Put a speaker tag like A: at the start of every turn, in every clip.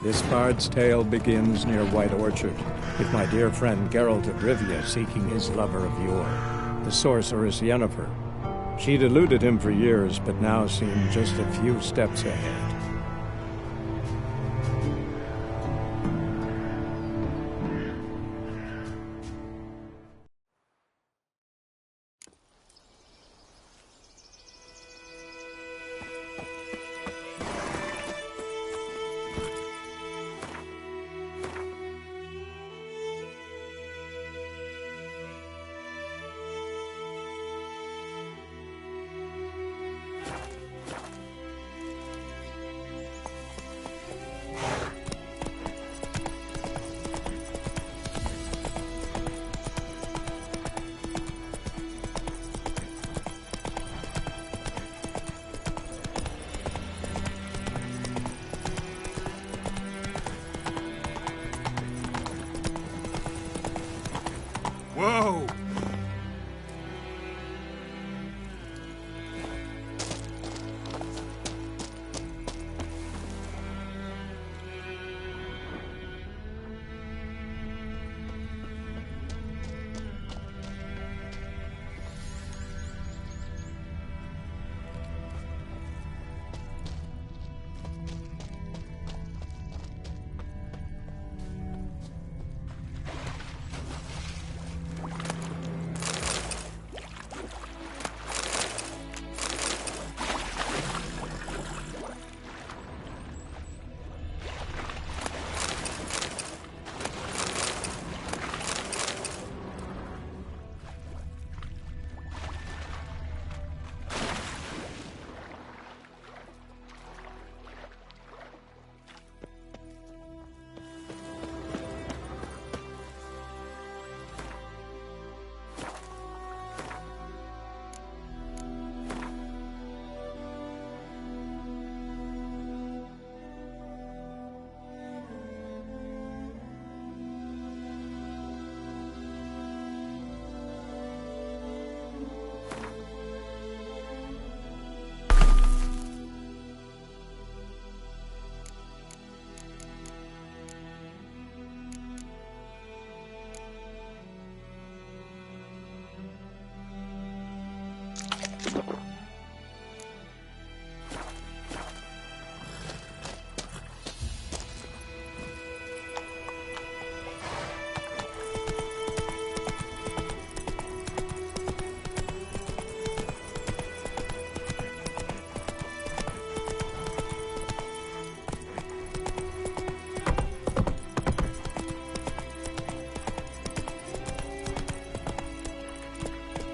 A: This bard's tale begins near White Orchard, with my dear friend Geralt of Rivia seeking his lover of yore, the sorceress Yennefer. She'd eluded him for years, but now seemed just a few steps ahead.
B: Whoa!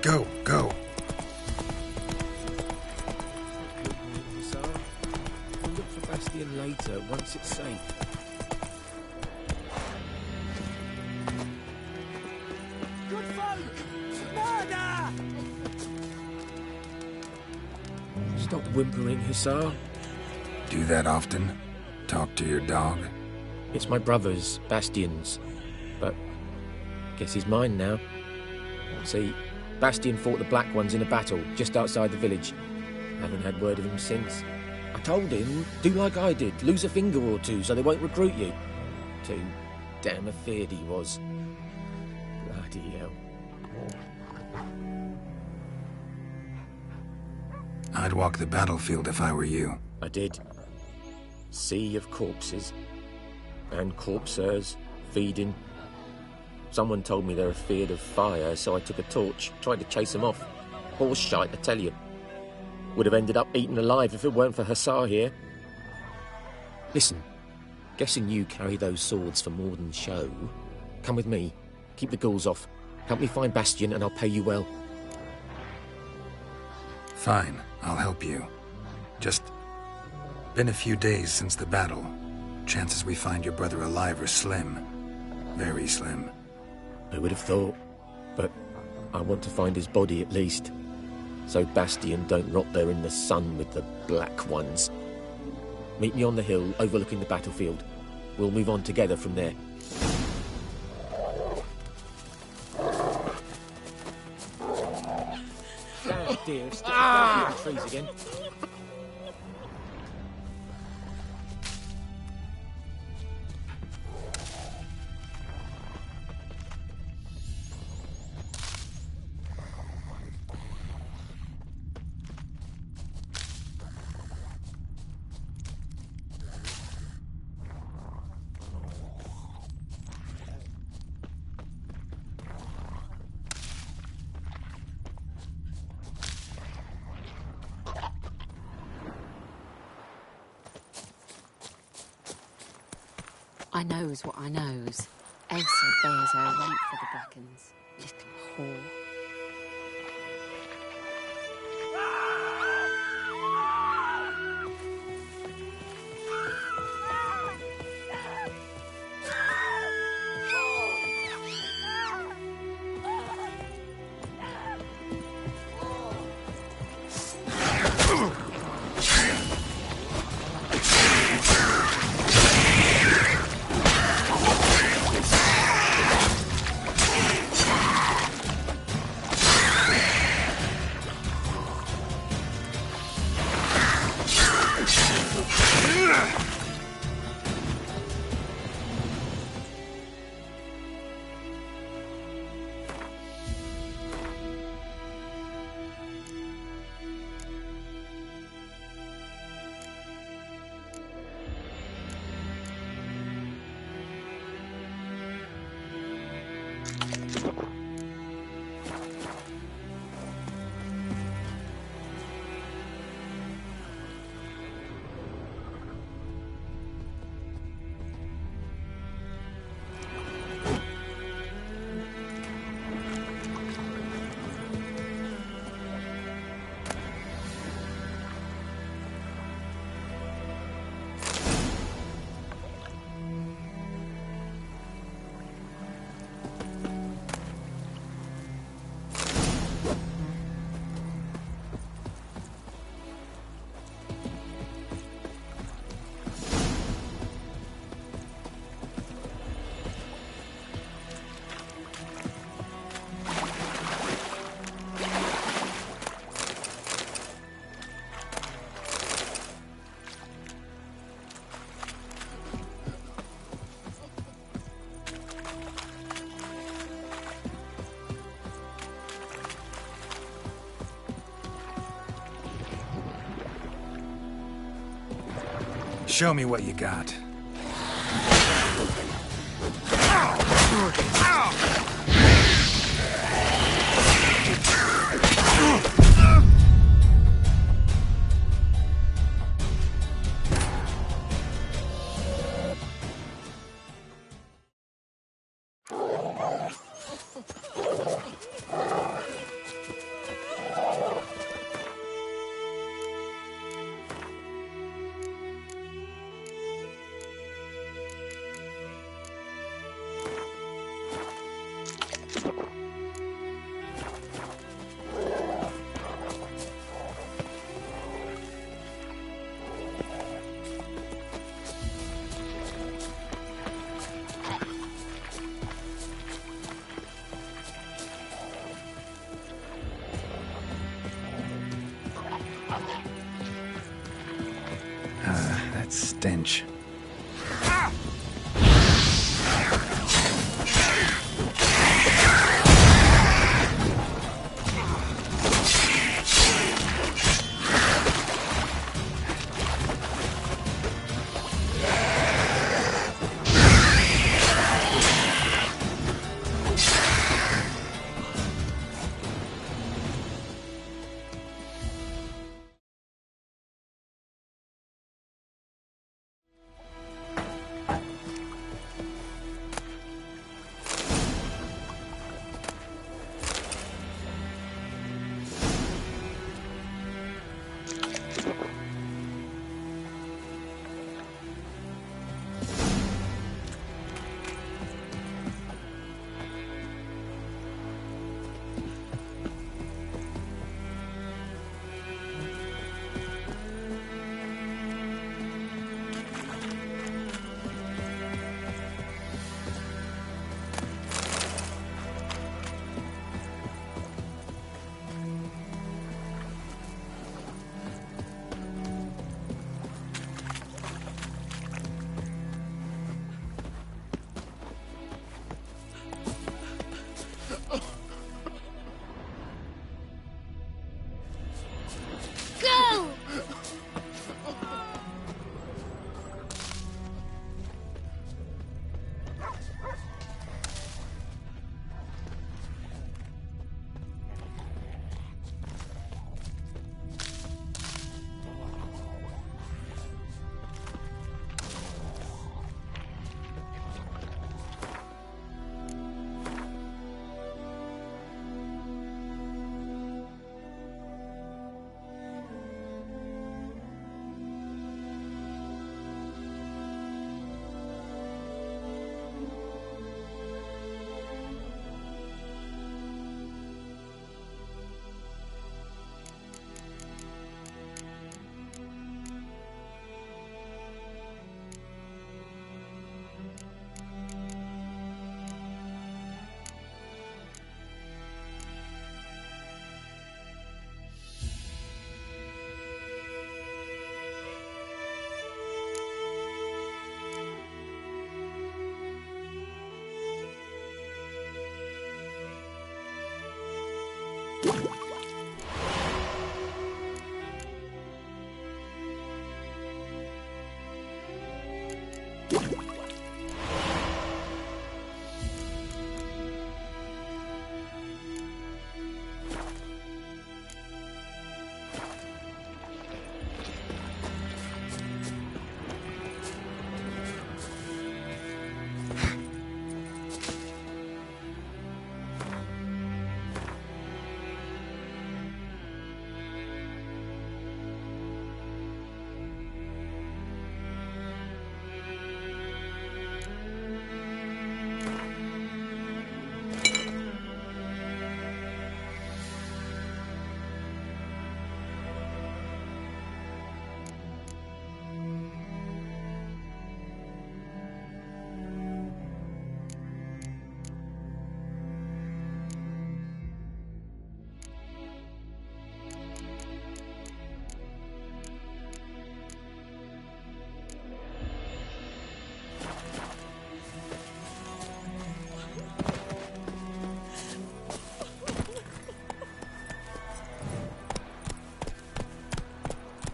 C: Go, go.
D: We'll look for Bastion later, once it's safe.
E: Good folk! Murder!
D: Stop whimpering, Hussar.
C: Do that often? Talk to your dog?
D: It's my brother's, Bastion's. But guess he's mine now. See, Bastion fought the Black Ones in a battle just outside the village. Haven't had word of him since. I told him, do like I did, lose a finger or two so they won't recruit you. Too damn afeard he was. Bloody hell.
C: I'd walk the battlefield if I were you.
D: I did. Sea of corpses. And corpsers, feeding. Someone told me they're afeard of fire, so I took a torch, tried to chase them off. Horse shite, I tell you. Would have ended up eaten alive if it weren't for Hussar here. Listen, guessing you carry those swords for more than show. Come with me, keep the ghouls off. Help me find Bastion and I'll pay you well.
C: Fine, I'll help you. Just been a few days since the battle. Chances we find your brother alive are slim. Very slim.
D: I would have thought, but I want to find his body at least. So Bastion don't rot there in the sun with the Black Ones. Meet me on the hill overlooking the battlefield. We'll move on together from there. Oh dear, stuck in the trees again.
B: I knows what I knows. Elsa bears her rank for the Brackens. Little whore.
C: Show me what you got. That stench.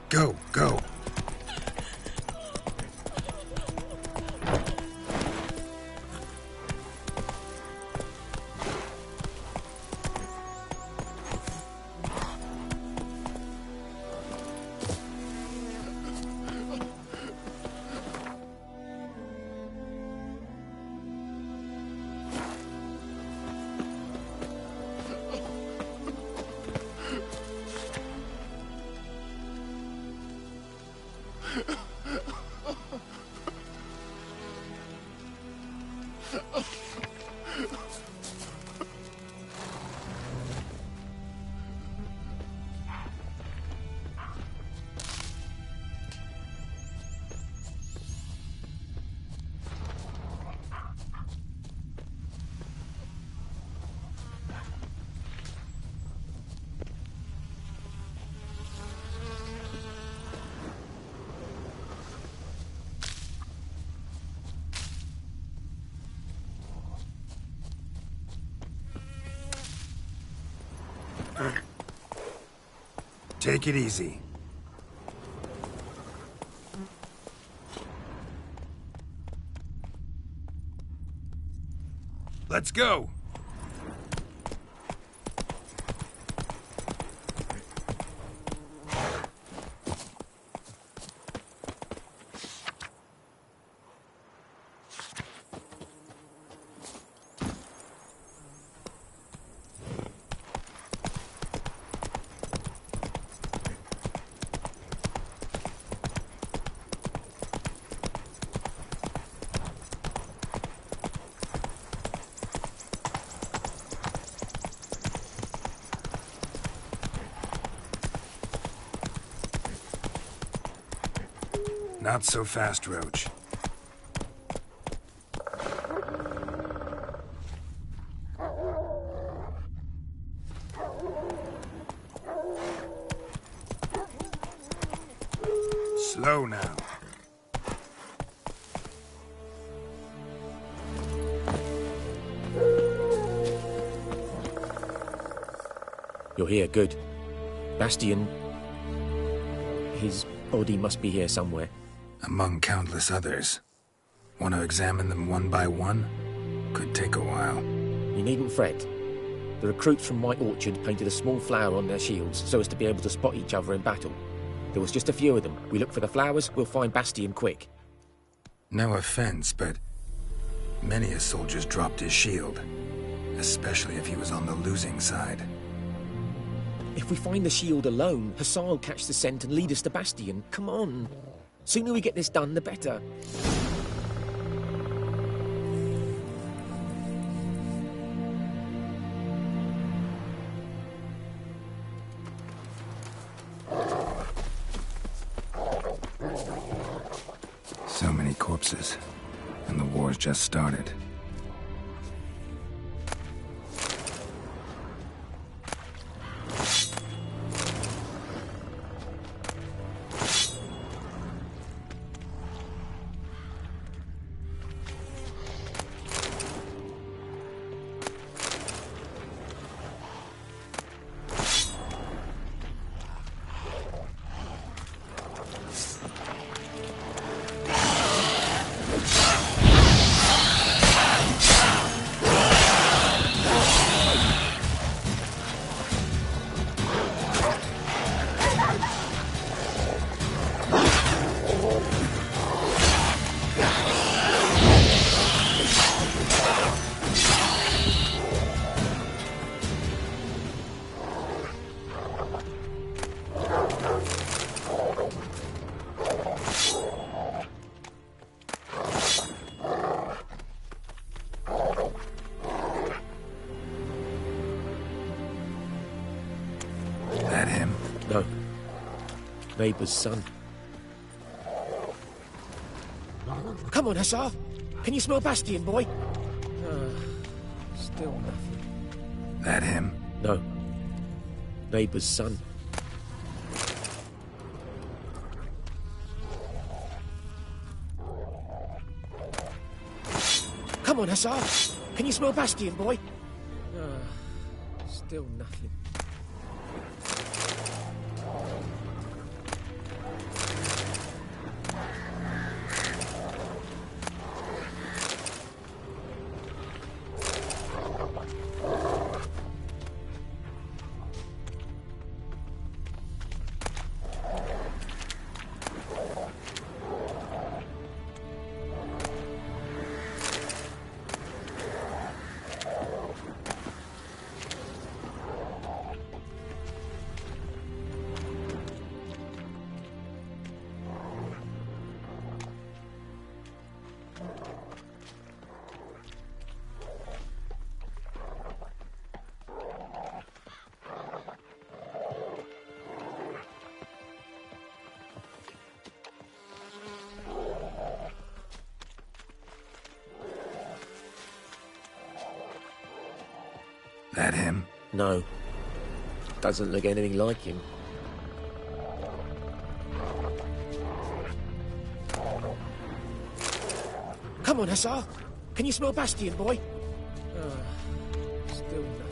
C: Go, go. Take it easy. Let's go! Not so fast, Roach. Slow now.
D: You're here, good. Bastion... his body must be here somewhere.
C: Among countless others. Want to examine them one by one? Could take a while.
D: You needn't fret. The recruits from White Orchard painted a small flower on their shields so as to be able to spot each other in battle. There was just a few of them. We look for the flowers, we'll find Bastion quick.
C: No offense, but many a soldier's dropped his shield. Especially if he was on the losing side.
D: If we find the shield alone, Hussar will catch the scent and lead us to Bastion. Come on. Sooner we get this done, the better.
C: So many corpses, and the war's just started.
D: Neighbour's son. Come on, Hussar. Can you smell Bastion, boy? Still nothing.
C: That him?
D: No. Neighbour's son. Come on, Hussar. Can you smell Bastion, boy? Still nothing.
C: That him?
D: No. Doesn't look anything like him. Come on, Hussar. Can you smell Bastion, boy? Still nothing.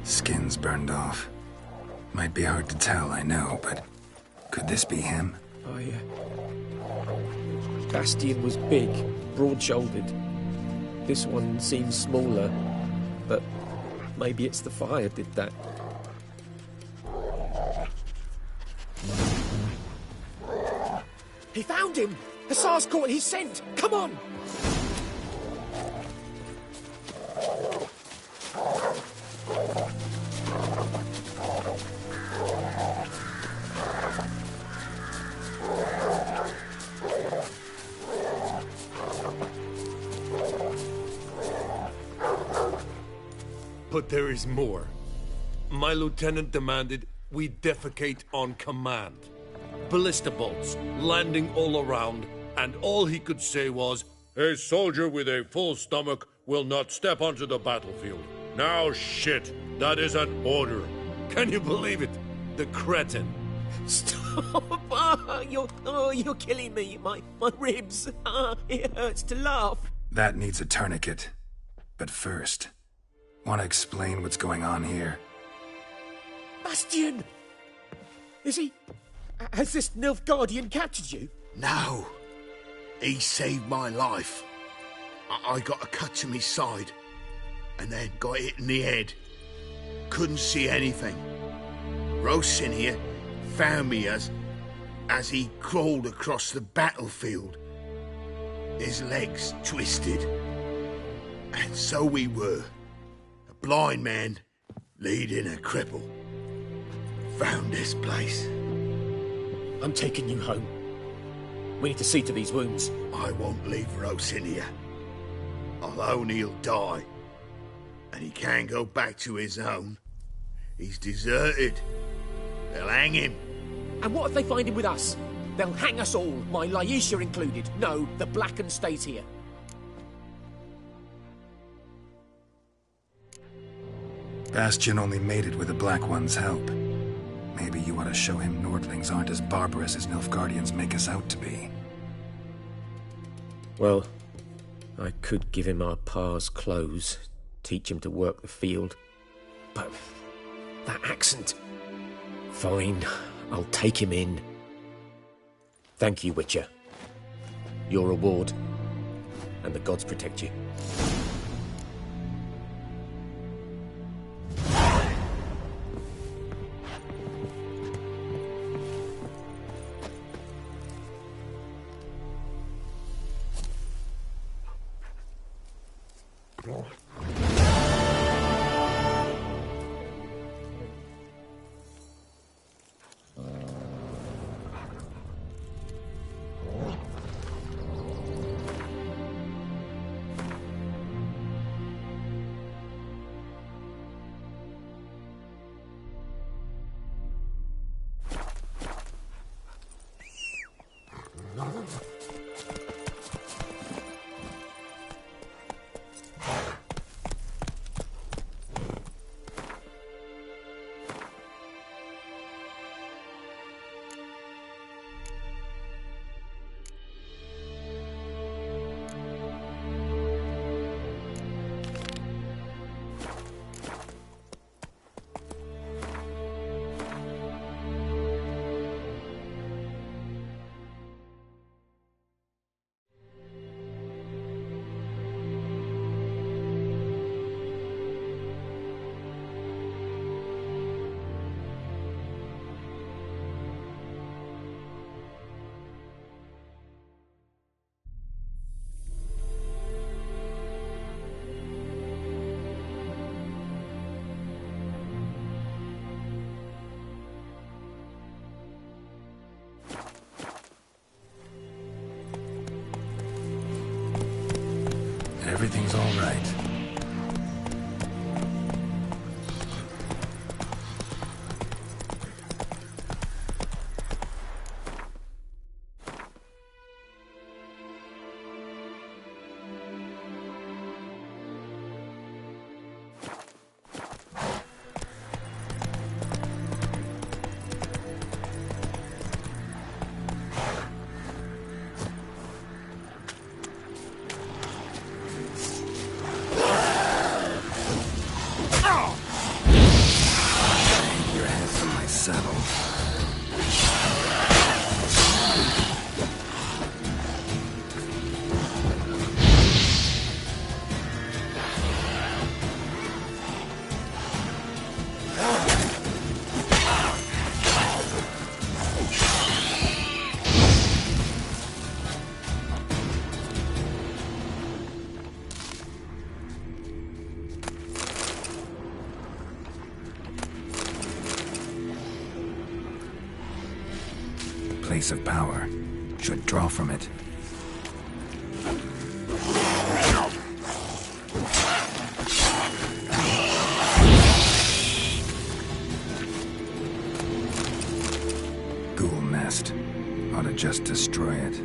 C: Skin's burned off. Might be hard to tell, I know, but could this be him?
D: Oh, yeah. Bastion was big, broad-shouldered. This one seems smaller, but maybe it's the fire did that. He found him! Hussar's caught his scent! Come on!
F: But there is more. My lieutenant demanded we defecate on command. Ballista bolts, landing all around, and all he could say was, "A soldier with a full stomach will not step onto the battlefield." Now shit, that is an order. Can you believe it? The cretin.
D: Stop! You're killing me. My ribs. It hurts to laugh.
C: That needs a tourniquet. But first, want to explain what's going on here?
D: Bastion! Is he... Has this Nilfgaardian captured you?
G: No. He saved my life. I got a cut to my side, and then got hit in the head. Couldn't see anything. Rosinia found me as he crawled across the battlefield. His legs twisted. And so we were. A blind man leading a cripple. Found this place.
D: I'm taking you home. We need to see to these wounds.
G: I won't leave Rosinia. Alone he'll die. And he can't go back to his own. He's deserted. They'll hang him.
D: And what if they find him with us? They'll hang us all, my Laisha included. No, the Blacken stays here.
C: Bastion only mated with the Black One's help. Maybe you ought to show him Nordlings aren't as barbarous as Nilfgaardians make us out to be.
D: Well, I could give him our pa's clothes, teach him to work the field. But that accent... Fine, I'll take him in. Thank you, Witcher. Your reward, and the gods protect you.
C: everything's all right. Place of power. Should draw from it. Ghoul nest. Ought to just destroy it.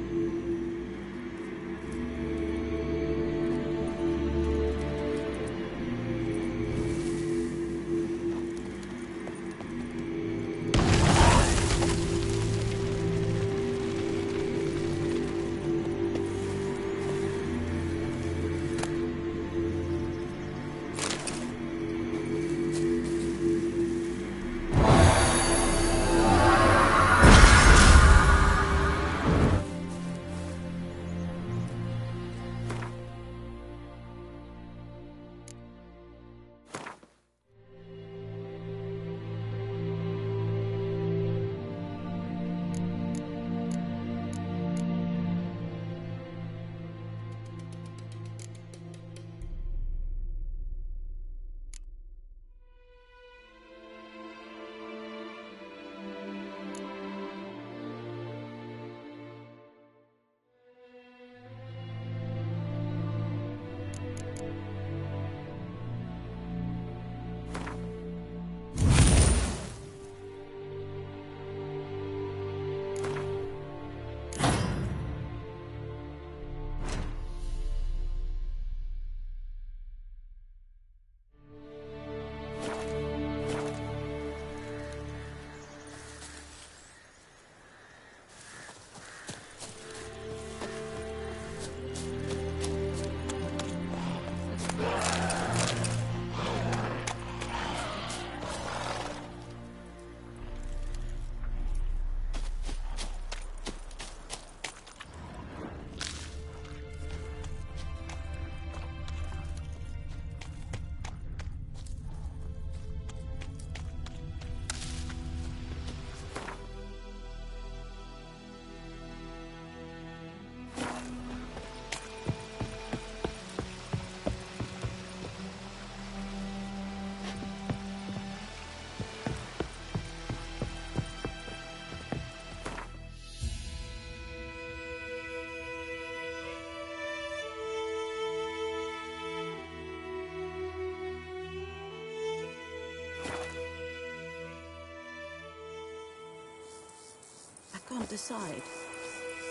H: Can't decide.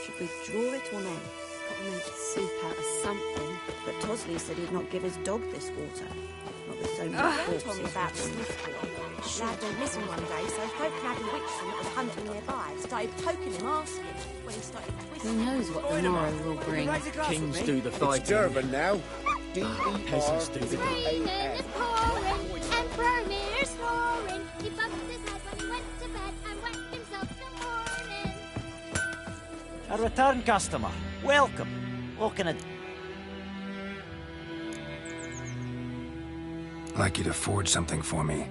H: Should we draw it or not?
B: Got to make soup out of something.
H: But Tosley said he'd not give his dog this water. Not with so many corpses.
I: Told me about Sniffball. Lad went missing one day, so folk nabbed a witch that was hunting nearby. Started poking him, asking. When he started twisting.
B: Who knows what the morrow will bring?
D: Kings do the fighting.
E: It's Durban now.
D: Peasants do the
J: Raining is pouring, Emperor Mir snoring. He bumped his head when he went to bed and wet himself till morning.
K: A return customer. Welcome. What can I...
C: I'd like you to forge something for me.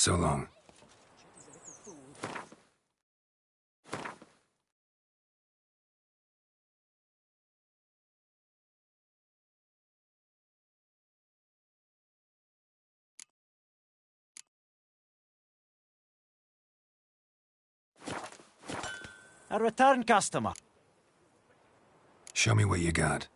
C: So long.
K: A return customer.
C: Show me what you got.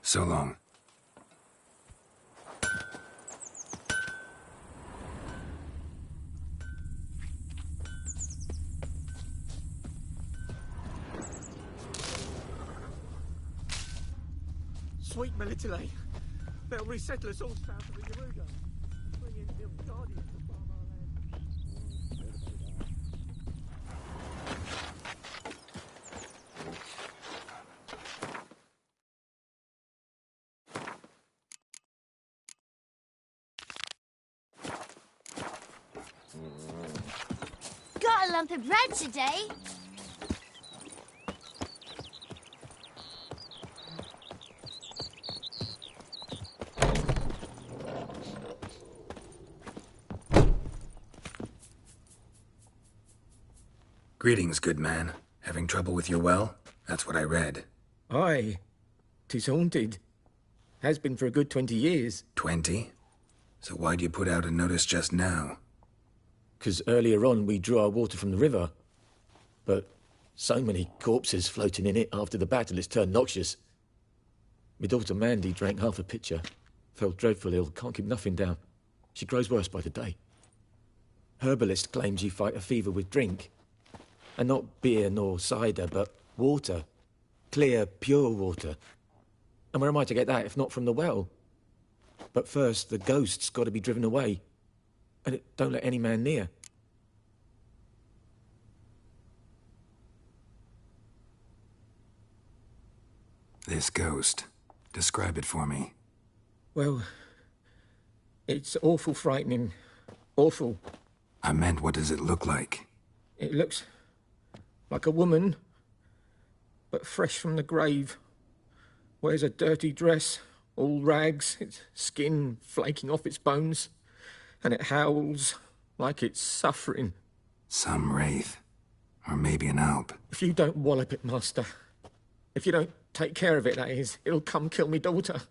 C: So long.
D: Sweet Melitele. They'll resettle us all south of the Yaruga. Bring in the Guardians to farm our land.
J: Got a lump of bread today.
C: Greetings, good man. Having trouble with your well? That's what I read.
D: Aye. 'Tis haunted. Has been for a good 20 years.
C: 20? So why'd you put out a notice just now?
D: 'Cause earlier on we drew our water from the river. But so many corpses floating in it after the battle it's turned noxious. My daughter Mandy drank half a pitcher. Fell dreadful ill, can't keep nothing down. She grows worse by the day. Herbalist claims you fight a fever with drink. And not beer nor cider, but water. Clear, pure water. And where am I to get that if not from the well? But first, the ghost's got to be driven away. And it don't let any man near.
C: This ghost. Describe it for me.
D: Well, it's awful frightening. Awful.
C: I meant, what does it look like?
D: It looks like a woman, but fresh from the grave. Wears a dirty dress, all rags, its skin flaking off its bones, and it howls like it's suffering.
C: Some wraith. Or maybe an alp.
D: If you don't wallop it, Master, if you don't take care of it, that is, it'll come kill me daughter.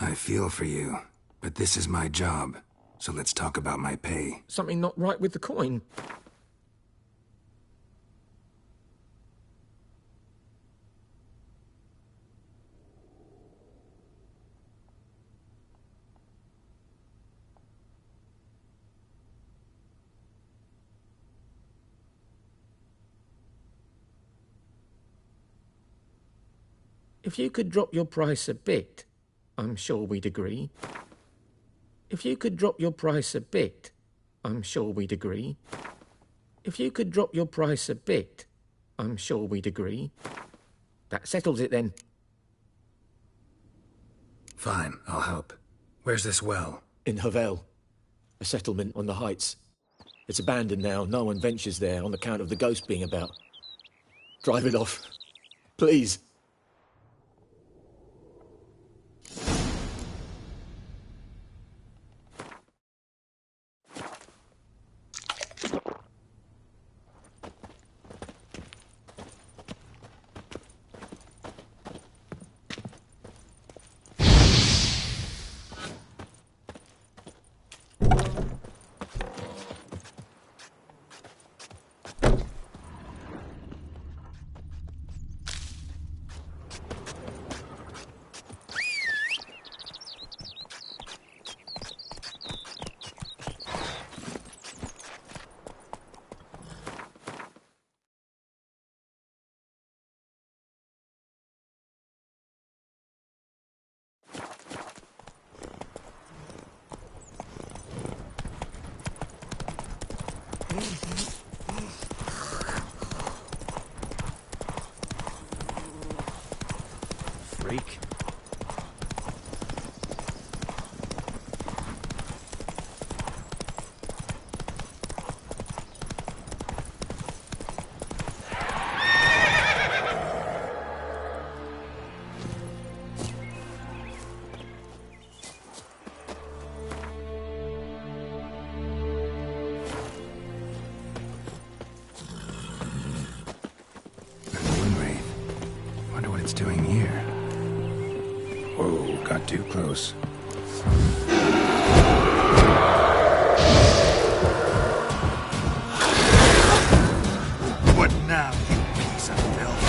C: I feel for you, but this is my job, so let's talk about my pay.
D: Something not right with the coin. If you could drop your price a bit, I'm sure we'd agree. If you could drop your price a bit, I'm sure we'd agree. If you could drop your price a bit, I'm sure we'd agree. That settles it then.
C: Fine, I'll help. Where's this well?
D: In Havel, a settlement on the heights. It's abandoned now. No one ventures there on account of the ghost being about. Drive it off, please.
K: Freak.
C: Doing here? Whoa, got too close. What now, you piece of filth?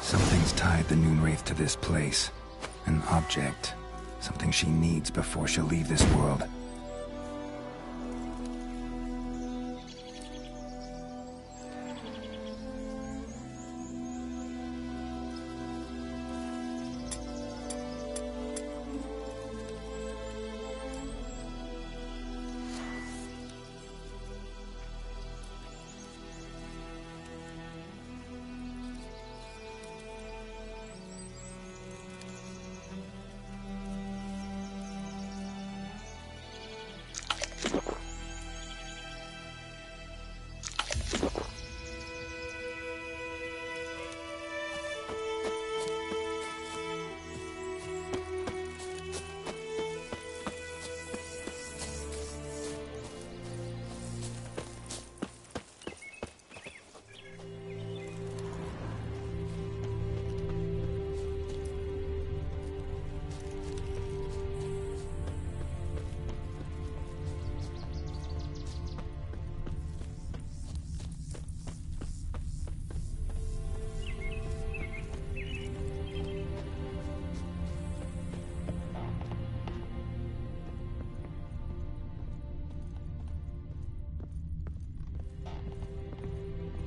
C: Something's tied the Noonwraith to this place. An object. Something she needs before she'll leave this world.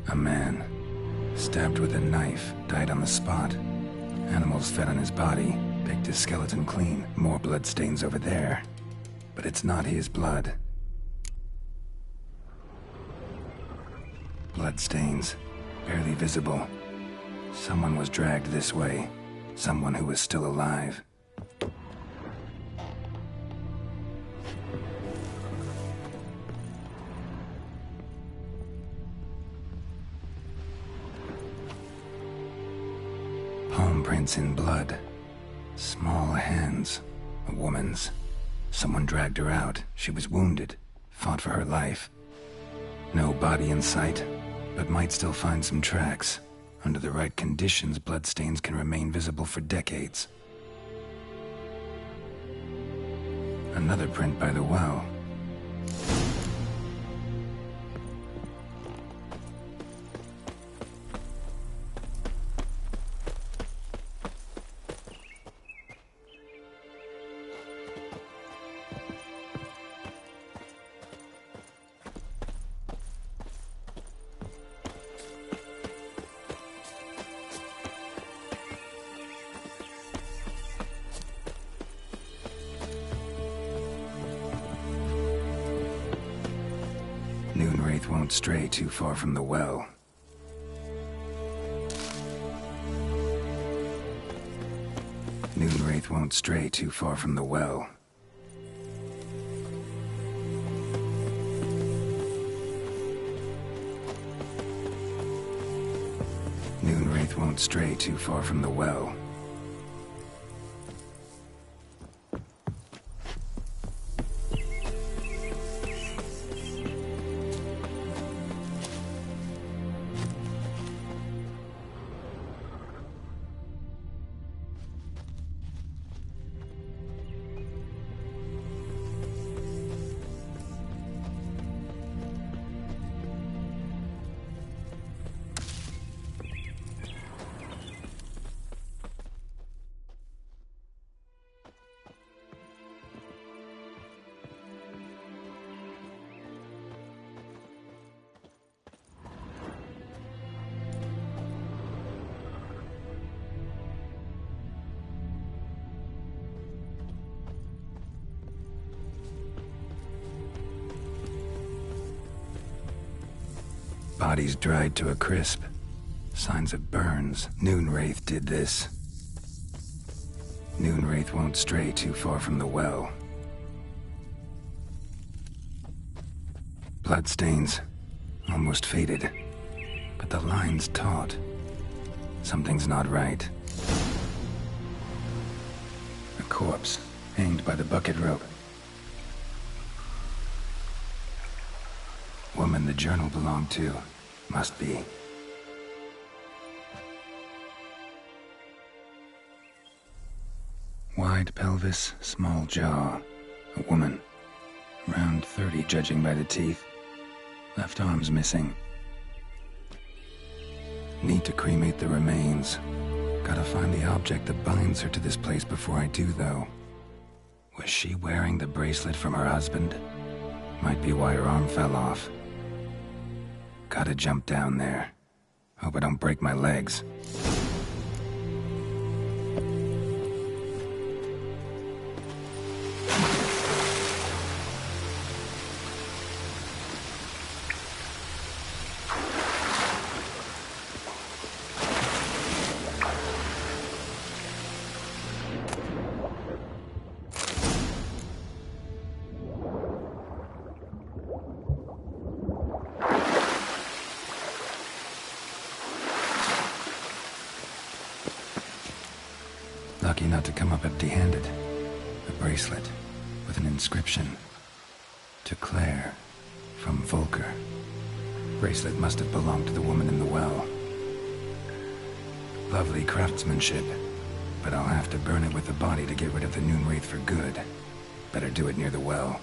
C: A man, stabbed with a knife, died on the spot. Animals fed on his body, picked his skeleton clean. More blood stains over there. But it's not his blood. Blood stains, barely visible. Someone was dragged this way. Someone who was still alive. Palm prints in blood. Small hands. A woman's. Someone dragged her out. She was wounded. Fought for her life. No body in sight, but might still find some tracks. Under the right conditions, bloodstains can remain visible for decades. Another print by the well. Noonwraith won't stray too far from the well. Noonwraith won't stray too far from the well. Noonwraith won't stray too far from the well. Bodies dried to a crisp. Signs of burns. Noonwraith did this. Noonwraith won't stray too far from the well. Bloodstains. Almost faded. But the line's taut. Something's not right. A corpse, hanged by the bucket rope. Woman the journal belonged to. Must be. Wide pelvis, small jaw. A woman. Around 30, judging by the teeth. Left arm's missing. Need to cremate the remains. Gotta find the object that binds her to this place before I do, though. Was she wearing the bracelet from her husband? Might be why her arm fell off. Gotta jump down there. Hope I don't break my legs. Lucky not to come up empty-handed. A bracelet with an inscription. To Claire, from Volker. Bracelet must have belonged to the woman in the well. Lovely craftsmanship, but I'll have to burn it with the body to get rid of the Noonwraith for good. Better do it near the well.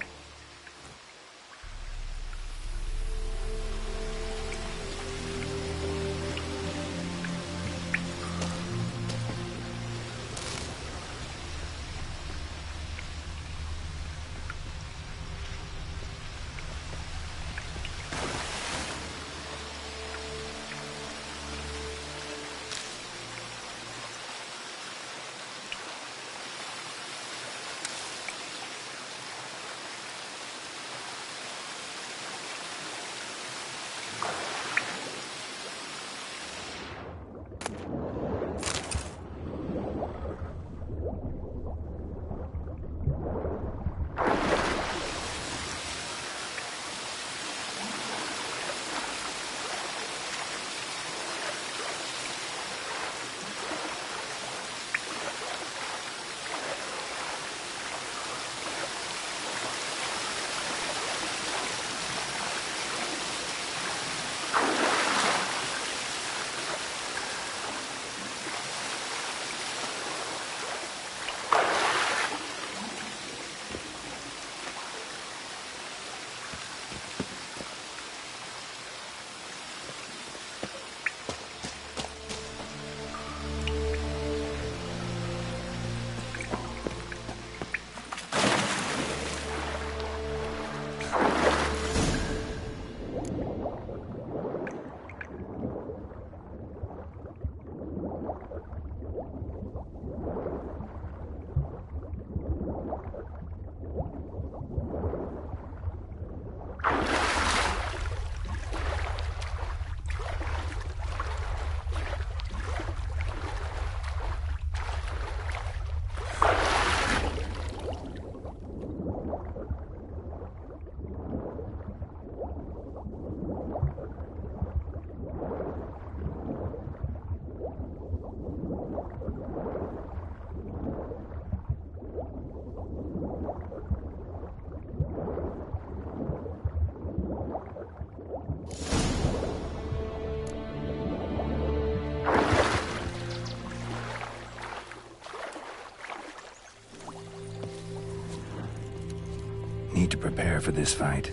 C: for this fight.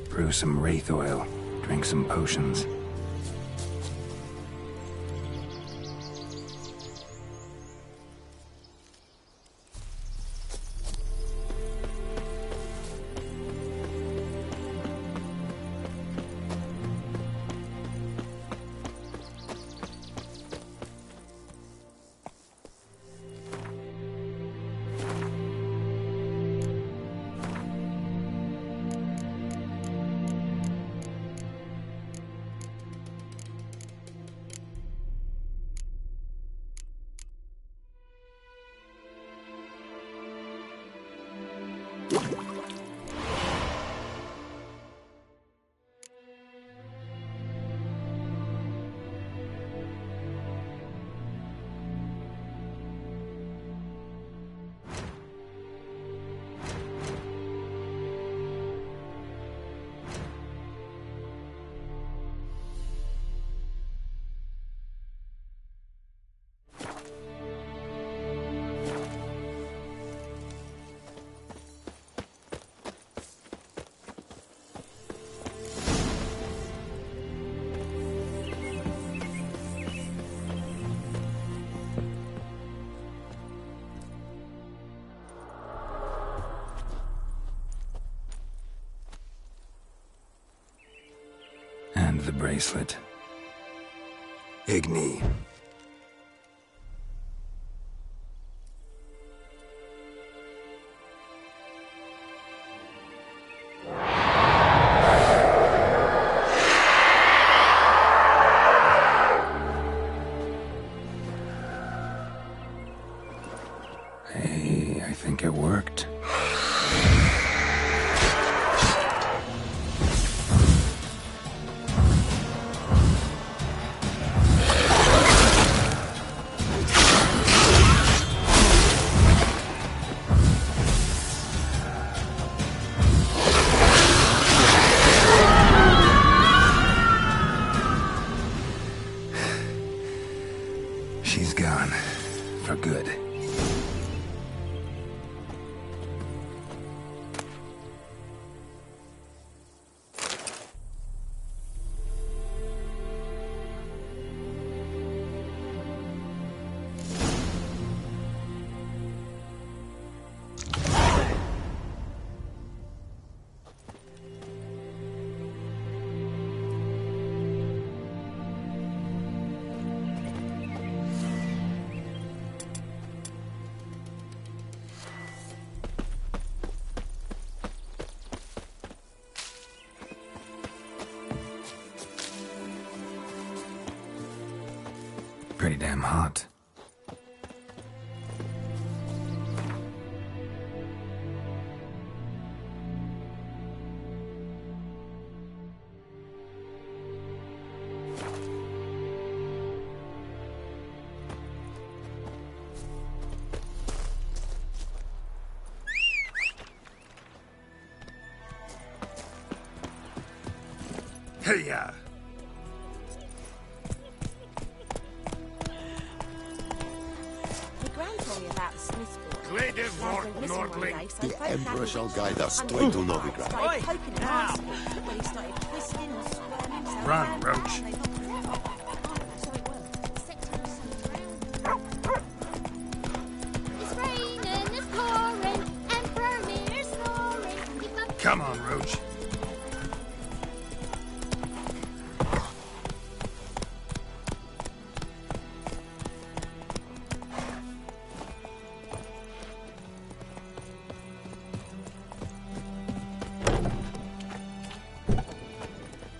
C: Brew some wraith oil, drink some potions. And the bracelet. Igni. Hey, I think it worked. She's gone. For good. Pretty damn hot.
E: Hey-ya!
G: The Emperor shall guide us straight to Novigrad.
E: Run, Roach.
J: It's raining, it's pouring, and Vermeer's snoring. Keep up.
E: Come on, Roach.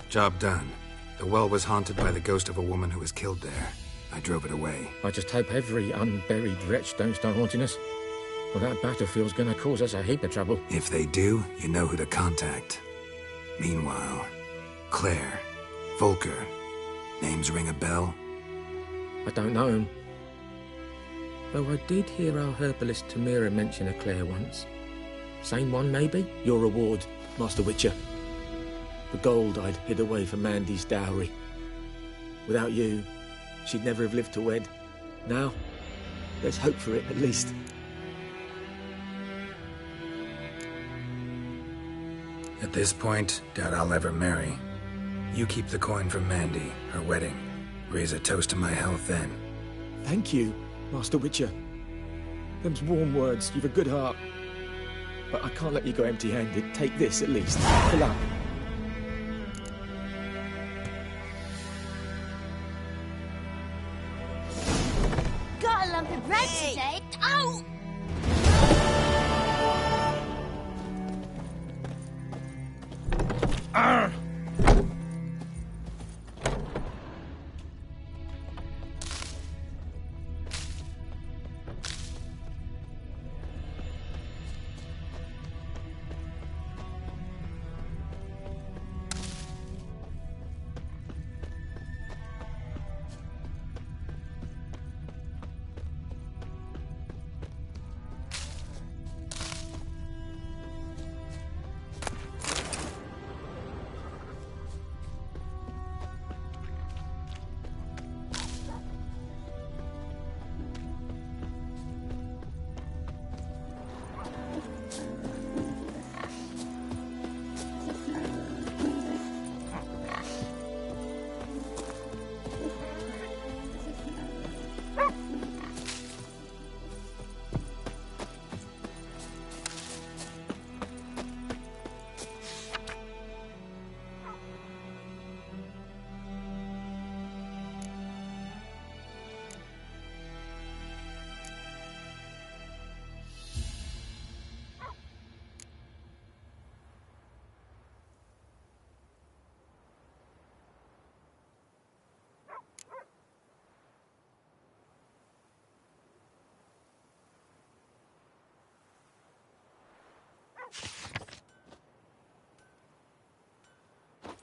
C: Job done. The well was haunted by the ghost of a woman who was killed there. I drove it away.
D: I just hope every unburied wretch don't start haunting us. Well, that battlefield's gonna cause us a heap of trouble.
C: If they do, you know who to contact. Meanwhile, Claire, Volker, names ring a bell?
D: I don't know him. Though I did hear our herbalist Tamira mention a Claire once. Same one, maybe? Your reward, Master Witcher. The gold I'd hid away for Mandy's dowry. Without you, she'd never have lived to wed. Now, there's hope for it, at least.
C: At this point, doubt I'll ever marry. You keep the coin from Mandy, her wedding. Raise a toast to my health then.
L: Thank you, Master Witcher. Them's warm words. You've a good heart. But I can't let you go empty-handed. Take this, at least. Good luck.
J: Got a lump of bread today. Oh!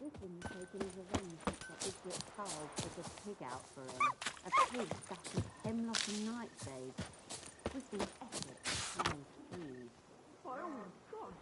B: Griffin's taking his revenge since that idiot Carl took a pig out for him. A pig that is hemlock and nightshade. Griffin's effort is huge. Oh, God.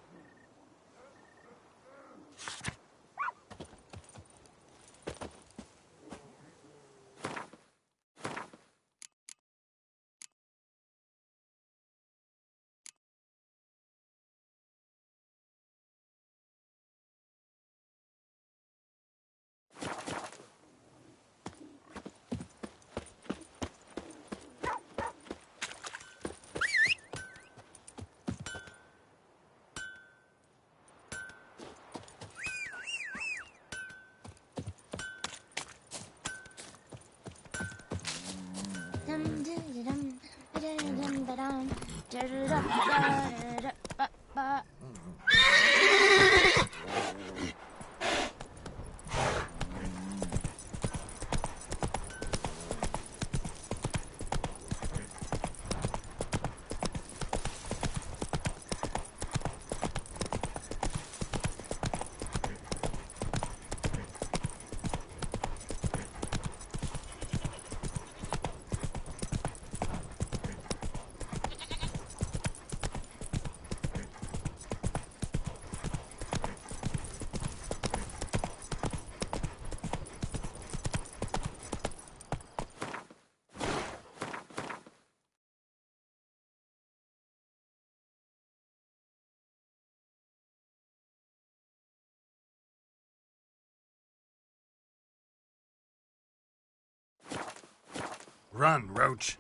E: Run, Roach.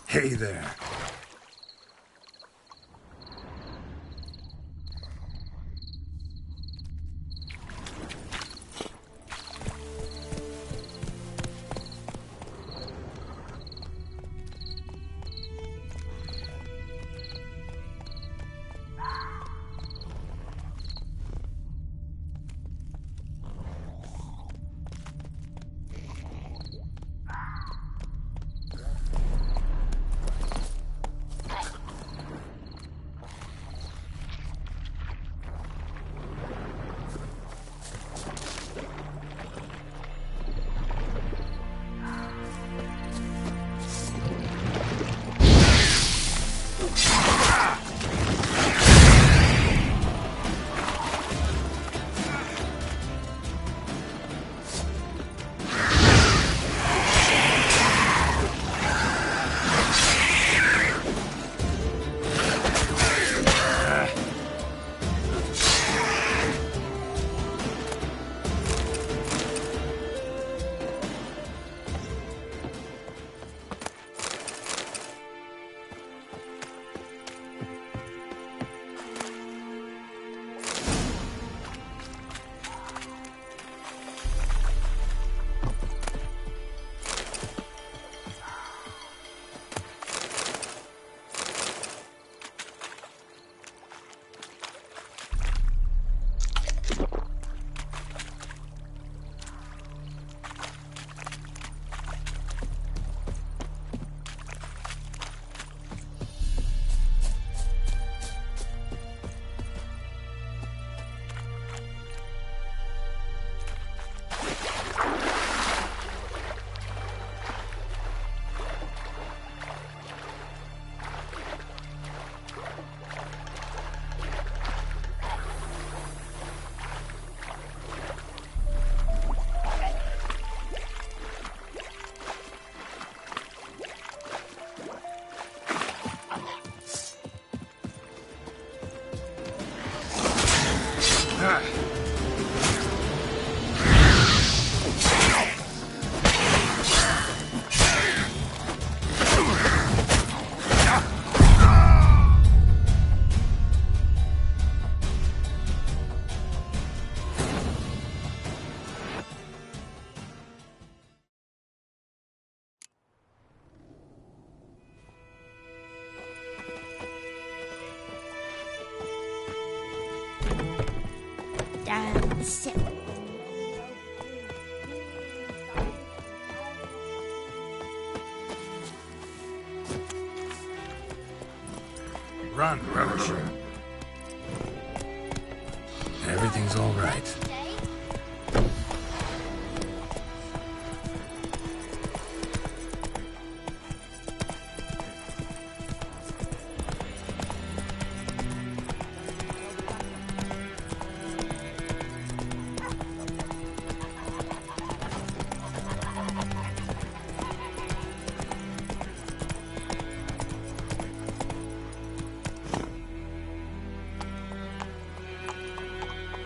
E: Hey there.
J: Sit.
E: Run, Roach.
C: Everything's all right.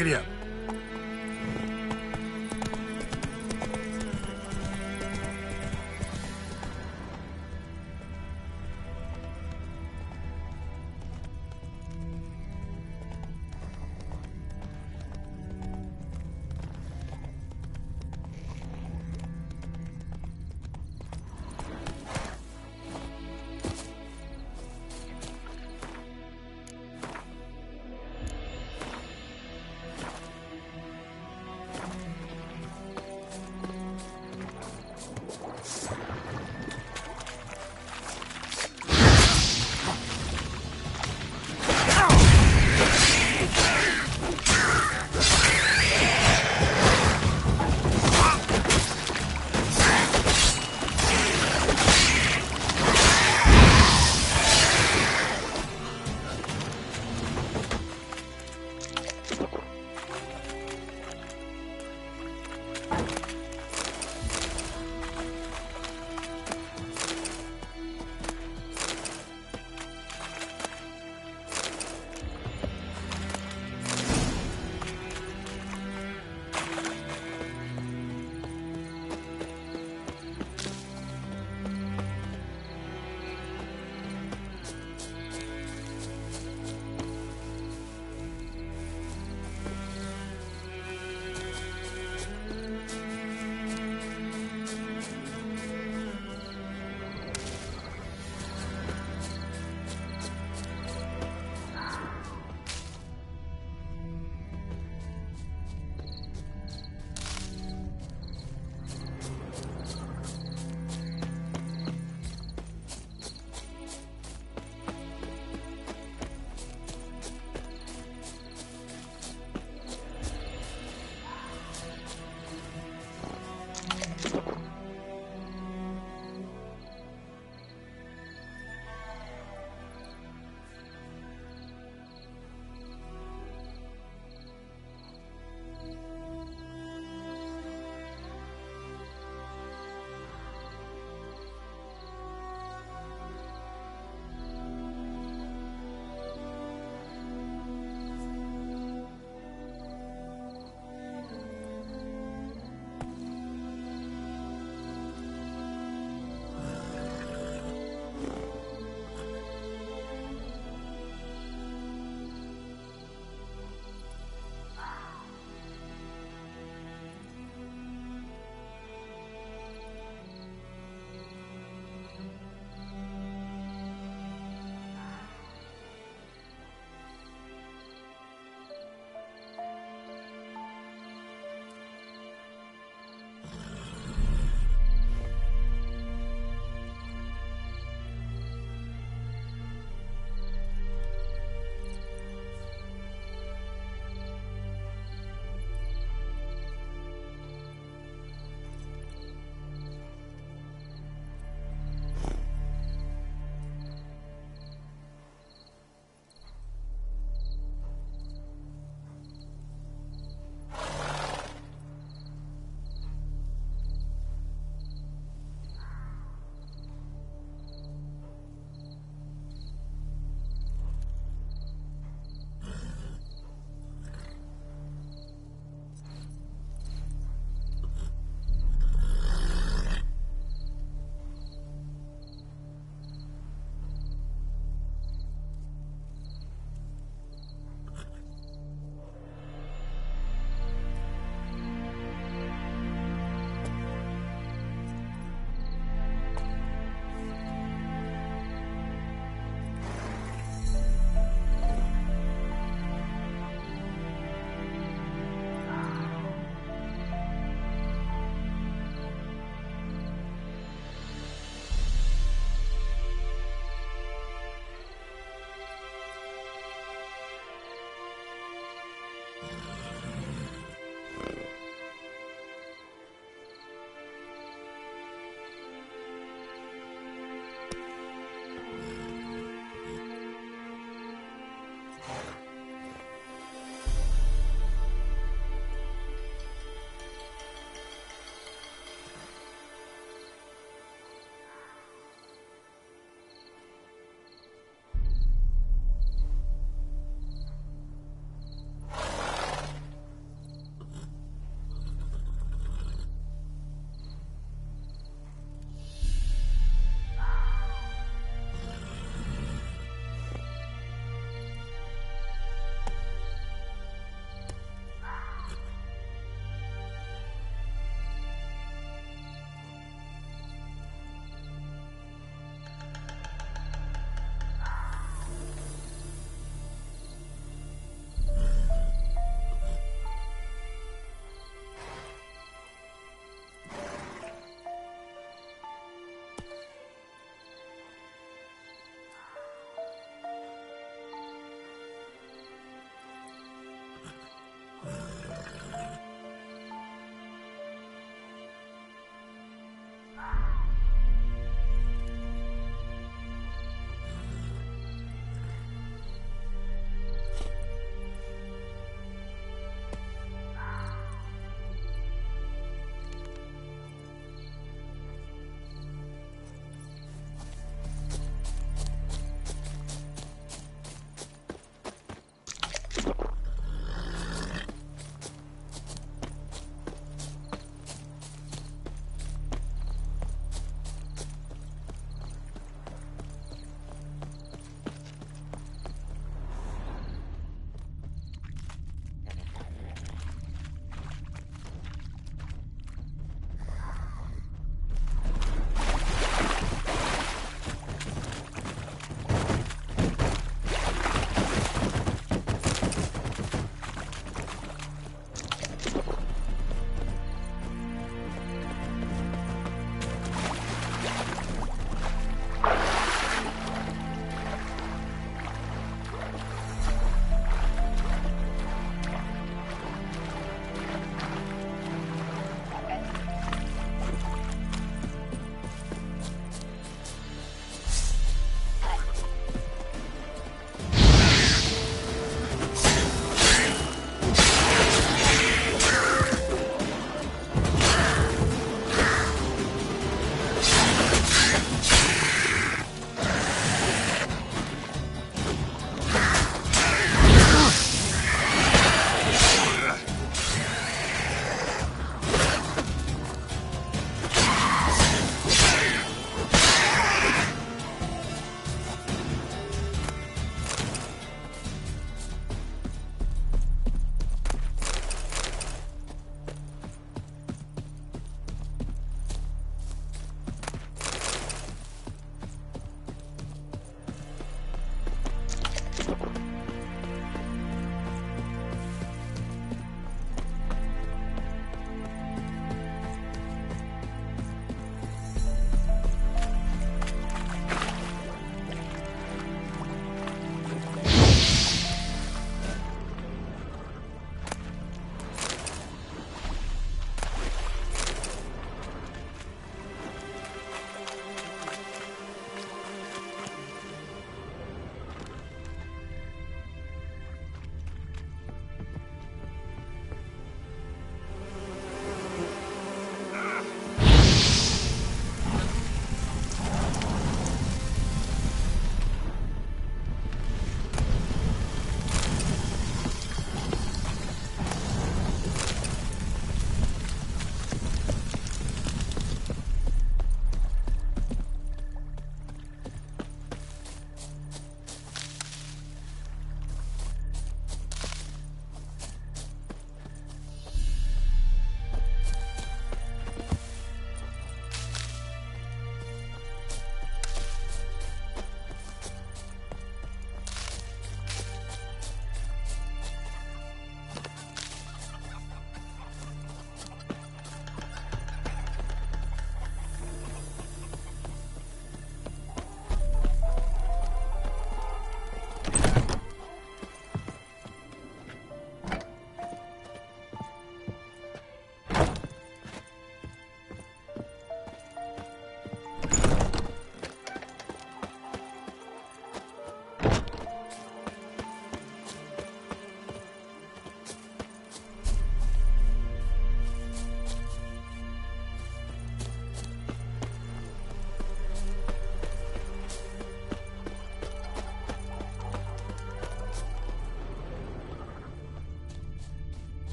E: Giddy up.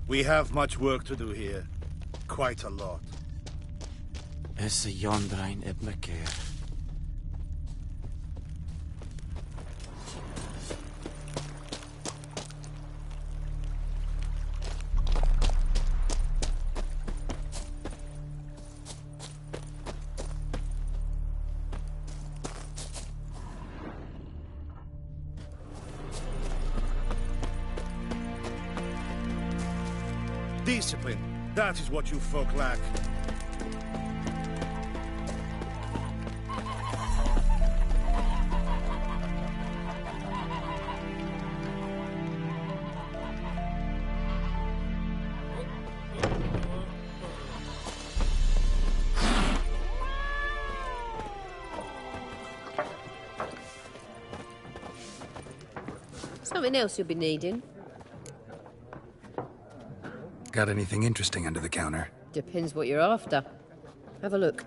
E: We have much work to do here. Quite a lot.
K: Is a Yondrain Ibnakir.
E: Discipline. That is what you folk lack.
B: Something else you'll be needing?
C: Got anything interesting under the counter?
B: Depends what you're after. Have a look.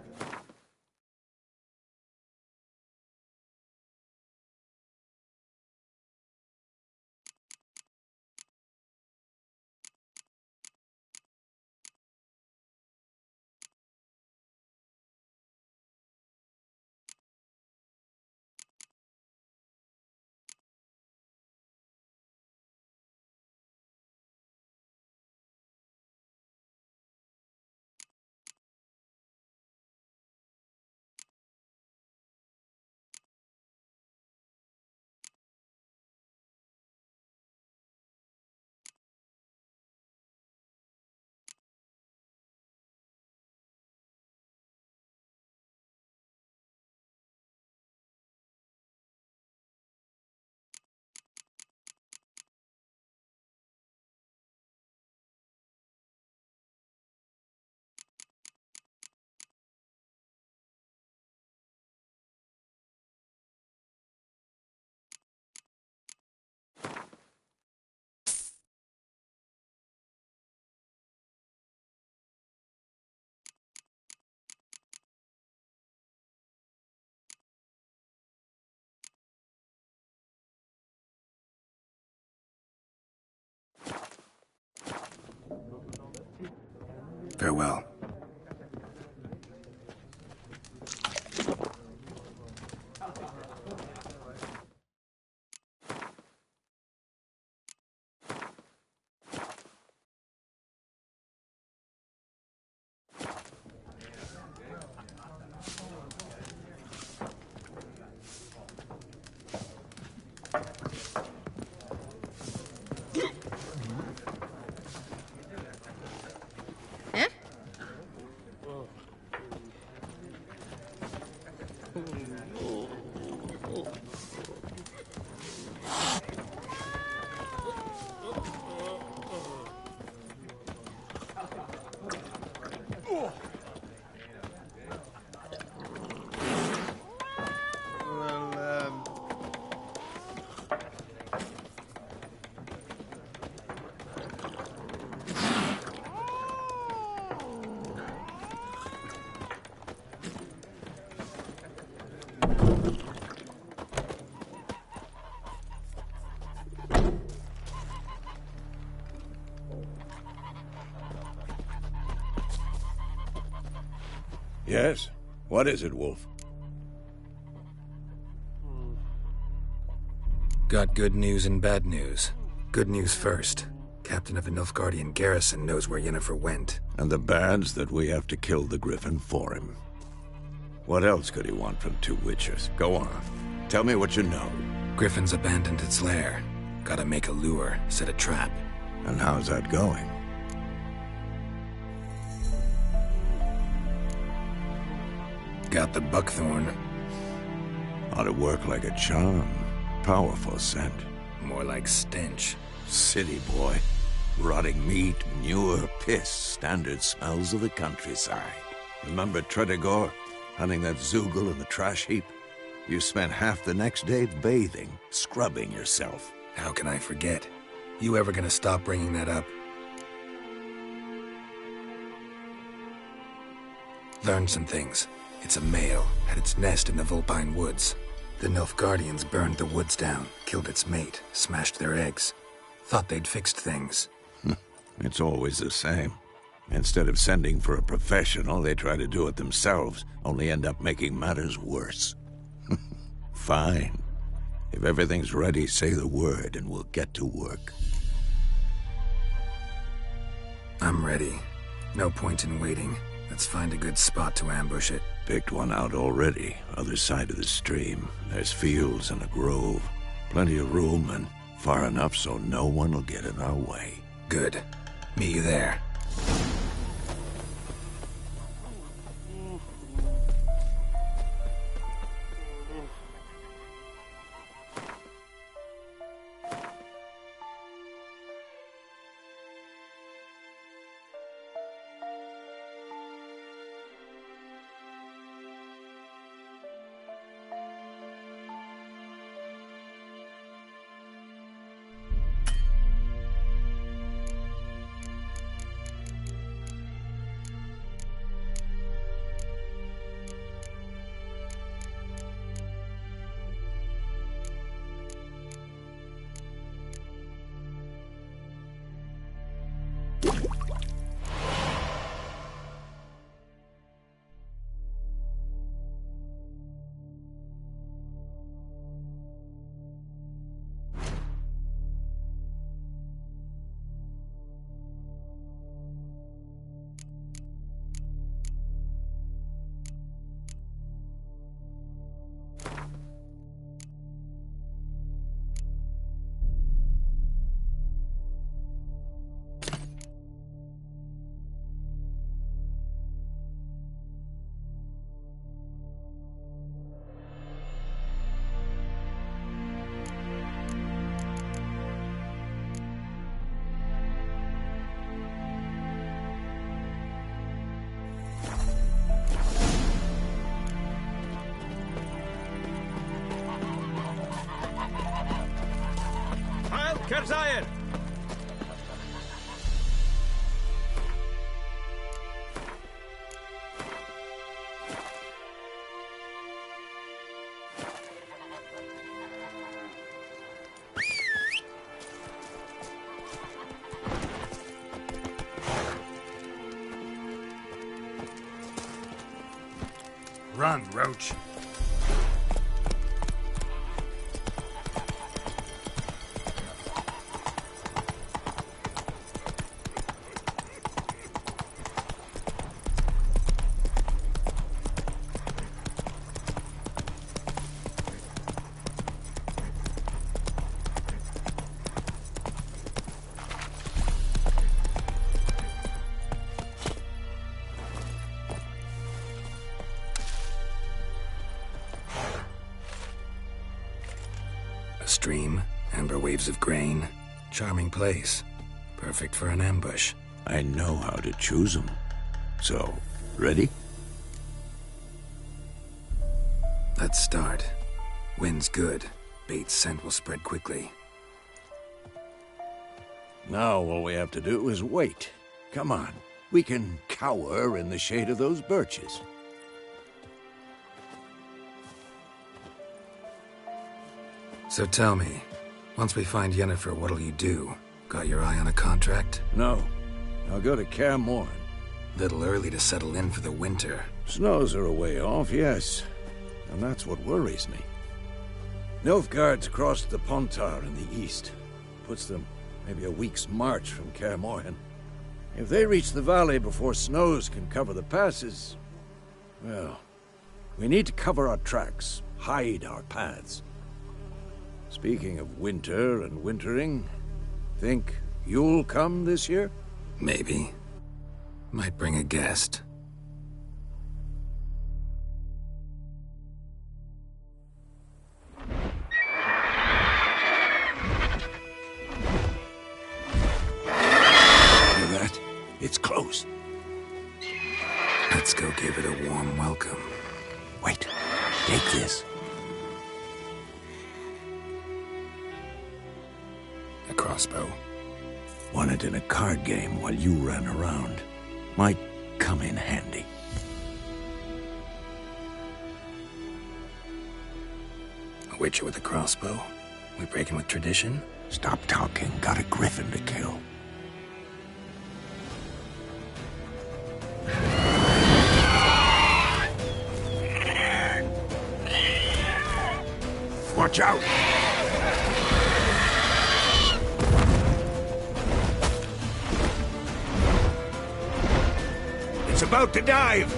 C: Farewell.
M: Yes? What is it, Wolf?
C: Got good news and bad news. Good news first. Captain of the Nilfgaardian garrison knows where Yennefer went.
M: And the bad's that we have to kill the Griffin for him. What else could he want from two witchers? Go on. Tell me what you know.
C: Griffin's abandoned its lair. Gotta make a lure, set a trap.
M: And how's that going?
C: Got the buckthorn.
M: Ought to work like a charm. Powerful scent.
C: More like stench.
M: City boy. Rotting meat, manure, piss. Standard smells of the countryside. Remember Tredegor? Hunting that Zoogle in the trash heap? You spent half the next day bathing, scrubbing yourself.
C: How can I forget? You ever gonna stop bringing that up? Learned some things. It's a male, had its nest in the Vulpine Woods. The Nilfgaardians burned the woods down, killed its mate, smashed their eggs. Thought they'd fixed things.
M: It's always the same. Instead of sending for a professional, they try to do it themselves, only end up making matters worse. Fine. If everything's ready, say the word and we'll get to work.
C: I'm ready. No point in waiting. Let's find a good spot to ambush it.
M: Picked one out already, other side of the stream. There's fields and a grove. Plenty of room and far enough so no one will get in our way.
C: Good. Meet you there.
K: Kerzayir!
C: Run, Roach. Stream, amber waves of grain. Charming place. Perfect for an ambush.
M: I know how to choose them. So, ready?
C: Let's start. Wind's good. Bait's scent will spread quickly.
M: Now all we have to do is wait. Come on. We can cower in the shade of those birches.
C: So tell me, once we find Yennefer, what'll you do? Got your eye on a contract?
M: No. I'll go to Kaer Morhen.
C: Little early to settle in for the winter.
M: Snows are a way off, yes. And that's what worries me. Nilfgaard's crossed the Pontar in the east. Puts them maybe a week's march from Kaer Morhen. If they reach the valley before snows can cover the passes, well, we need to cover our tracks, hide our paths. Speaking of winter and wintering, think you'll come this year?
C: Maybe. Might bring a guest.
M: Hear that? It's close.
C: Let's go give it a warm welcome.
M: Wait, take this.
C: A crossbow.
M: Won it in a card game while you ran around. Might come in handy.
C: A witcher with a crossbow? We breaking with tradition?
M: Stop talking. Got a griffin to kill. Watch out! It's about to dive!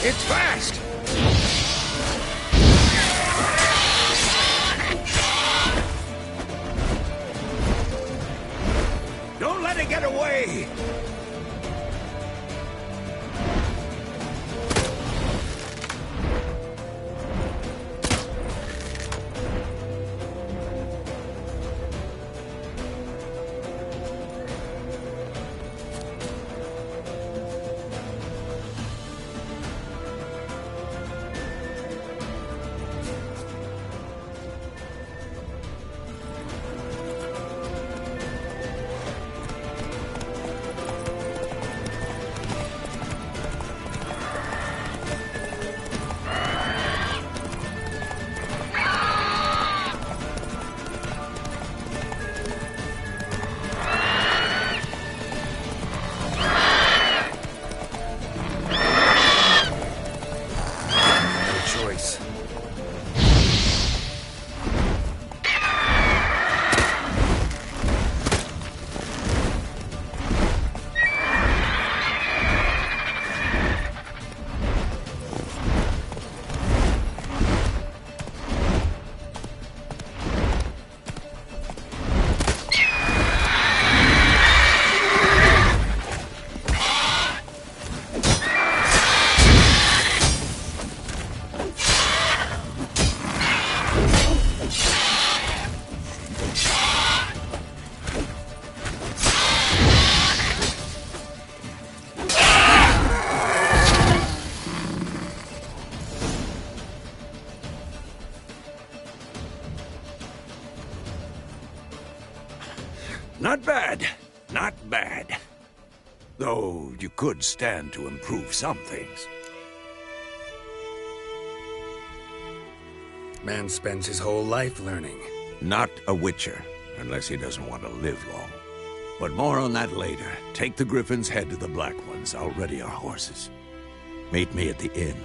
M: It's fast! Don't let it get away! Not bad. Not bad. Though you could stand to improve some things.
C: Man spends his whole life learning.
M: Not a Witcher, unless he doesn't want to live long. But more on that later. Take the Griffin's head to the Black Ones. I'll ready our horses. Meet me at the inn.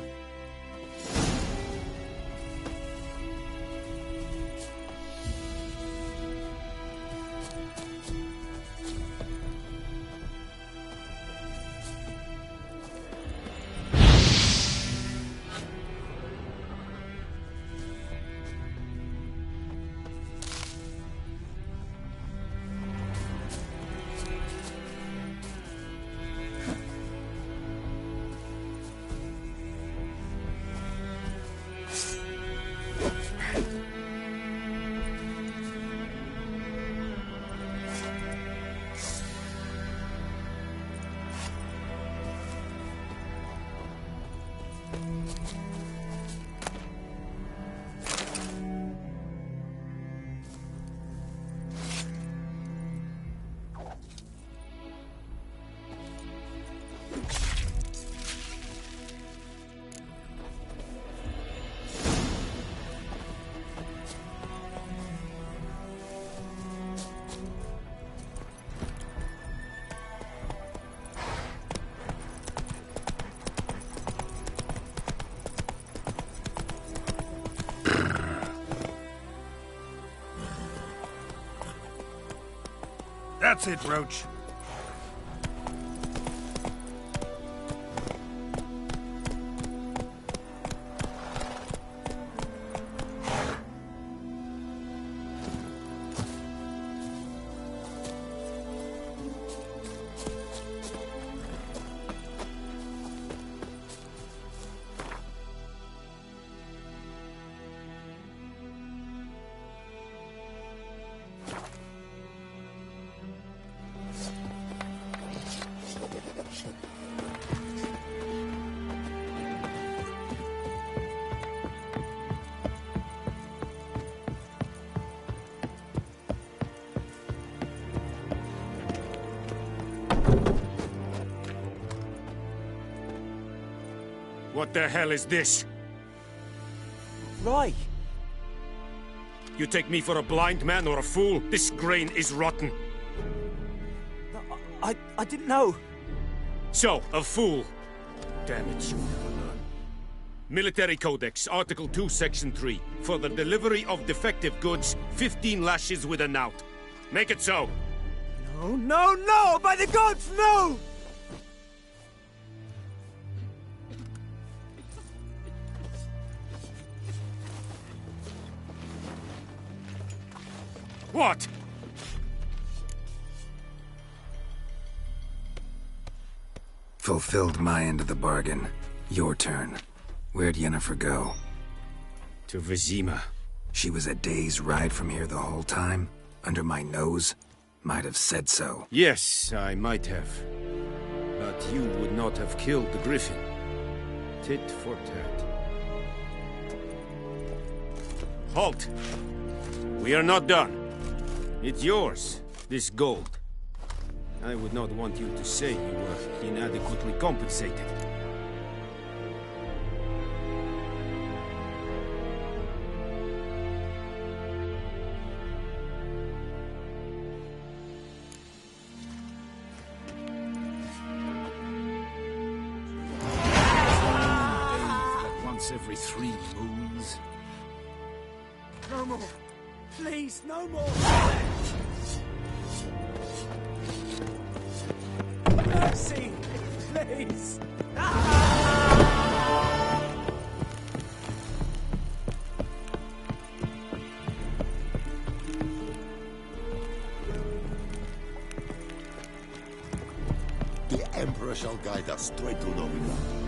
E: That's it, Roach.
N: What the hell is this?
K: Rye!
N: You take me for a blind man or a fool? This grain is rotten.
K: I didn't know.
N: So, a fool. Damn it, you never learn. Military Codex, Article 2, Section 3. For the delivery of defective goods, 15 lashes with a knout. Make it so.
K: No, no, no! By the gods, no!
N: What?
C: Fulfilled my end of the bargain. Your turn. Where'd Yennefer go?
N: To Vizima.
C: She was a day's ride from here the whole time? Under my nose? Might have said so.
N: Yes, I might have. But you would not have killed the Griffin. Tit for tat. Halt! We are not done. It's yours, this gold. I would not want you to say you were inadequately compensated.
M: Once every 3 moons.
K: No more! Please, no more! Mercy! Please!
O: The Emperor shall guide us straight to Novigrad.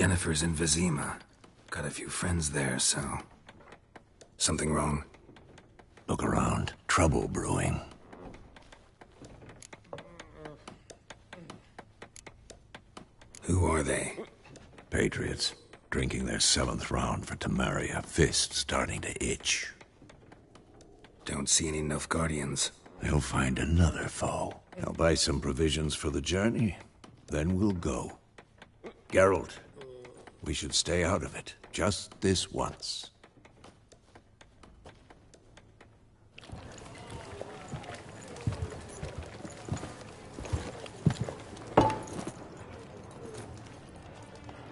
C: Yennefer's in Vizima. Got a few friends there, so... Something wrong?
M: Look around. Trouble brewing.
C: Who are they?
M: Patriots. Drinking their 7th round for Temeria. Fist starting to itch.
C: Don't see any Nilfgaardians.
M: They'll find another foe. I'll buy some provisions for the journey. Then we'll go. Geralt, we should stay out of it. Just this once.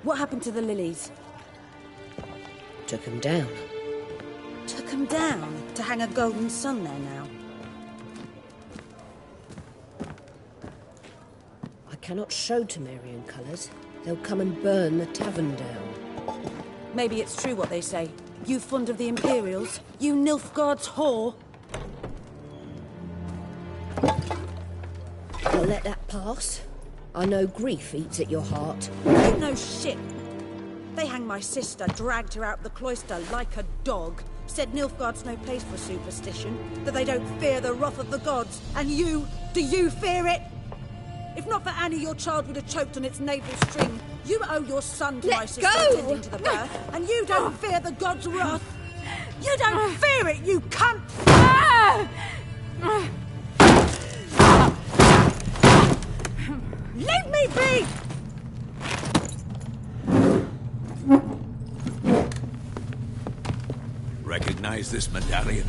H: What happened to the lilies?
P: Took them down.
H: Took them down to hang a golden sun there now.
P: I cannot show Temerian colours. They'll come and burn the tavern down.
H: Maybe it's true what they say. You fond of the Imperials? You Nilfgaard's whore?
P: I'll let that pass. I know grief eats at your heart.
H: You know shit. They hanged my sister, dragged her out the cloister like a dog. Said Nilfgaard's no place for superstition, that they don't fear the wrath of the gods. And you, do you fear it? If not for Annie, your child would have choked on its navel string. You owe your son to my sister attending to the birth, and you don't fear the gods' wrath. You don't fear it, you cunt! Leave me be!
M: Recognize this medallion?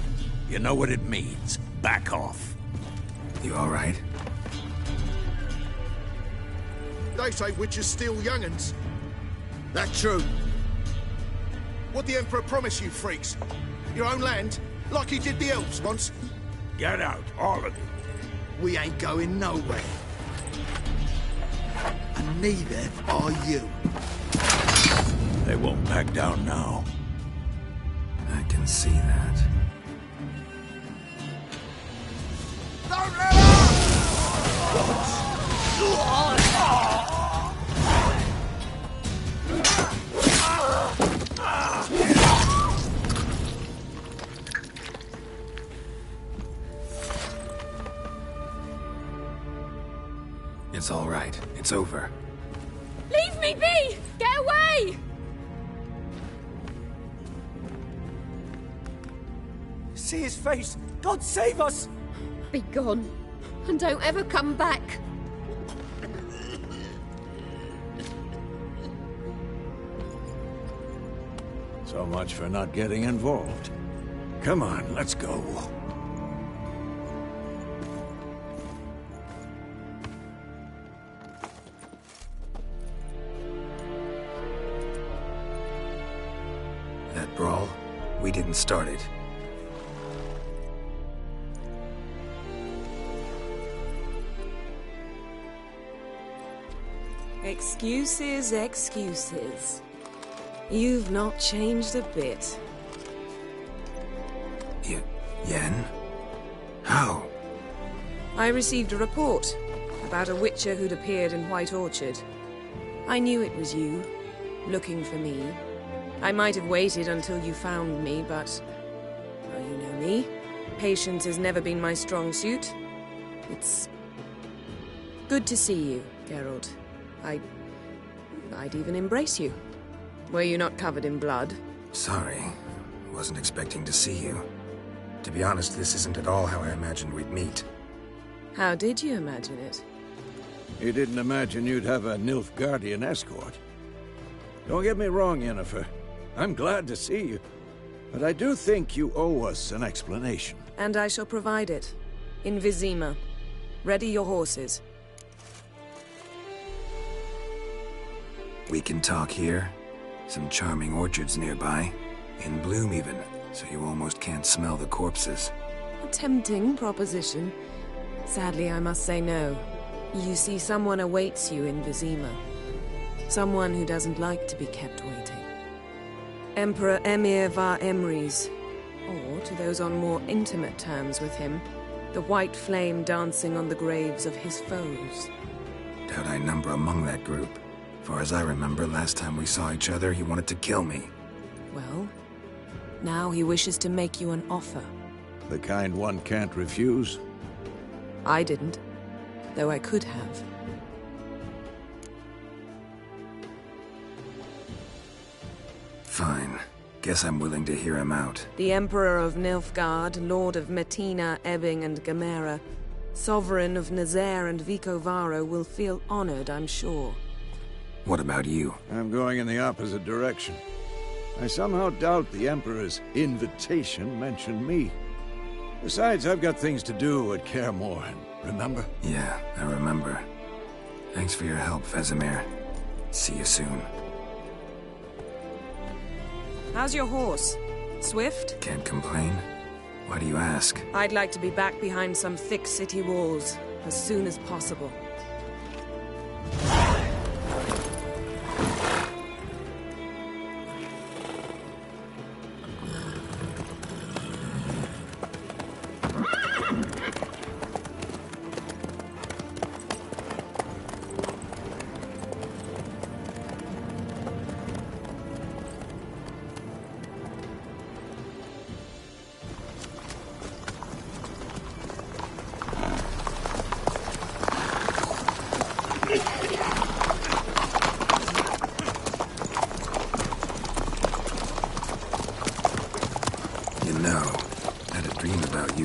M: You know what it means. Back off.
C: You all right?
G: They say witches steal young'uns. That true? What the Emperor promise you, freaks? Your own land? Like he did the elves once?
M: Get out, all of you.
G: We ain't going nowhere. And neither are you.
M: They won't back down now.
C: I can see that.
G: Don't let up!
C: It's all right. It's over.
J: Leave me be! Get away!
K: See his face! God save us!
J: Be gone, and don't ever come back.
M: So much for not getting involved. Come on, let's go.
C: That brawl, we didn't start it.
Q: Excuses, excuses. You've not changed a bit.
C: Yen? How?
Q: I received a report about a witcher who'd appeared in White Orchard. I knew it was you, looking for me. I might have waited until you found me, but... well, you know me. Patience has never been my strong suit. It's... good to see you, Geralt. I'd even embrace you. Were you not covered in blood?
C: Sorry. Wasn't expecting to see you. To be honest, this isn't at all how I imagined we'd meet.
Q: How did you imagine it?
M: You didn't imagine you'd have a Nilfgaardian escort. Don't get me wrong, Yennefer. I'm glad to see you. But I do think you owe us an explanation.
Q: And I shall provide it. In Vizima. Ready your horses.
C: We can talk here. Some charming orchards nearby. In bloom even, so you almost can't smell the corpses.
Q: A tempting proposition. Sadly, I must say no. You see, someone awaits you in Vizima. Someone who doesn't like to be kept waiting. Emperor Emhyr var Emreis. Or, to those on more intimate terms with him, the white flame dancing on the graves of his foes.
C: Doubt I number among that group. Far as I remember, last time we saw each other, he wanted to kill me.
Q: Well, now he wishes to make you an offer.
M: The kind one can't refuse?
Q: I didn't, though I could have.
C: Fine. Guess I'm willing to hear him out.
Q: The Emperor of Nilfgaard, Lord of Metina, Ebbing, and Gamera, Sovereign of Nazaire and Vicovaro will feel honored, I'm sure.
C: What about you?
M: I'm going in the opposite direction. I somehow doubt the Emperor's invitation mentioned me. Besides, I've got things to do at Kaer Morhen, remember?
C: Yeah, I remember. Thanks for your help, Vesemir. See you soon.
Q: How's your horse? Swift?
C: Can't complain. Why do you ask?
Q: I'd like to be back behind some thick city walls, as soon as possible.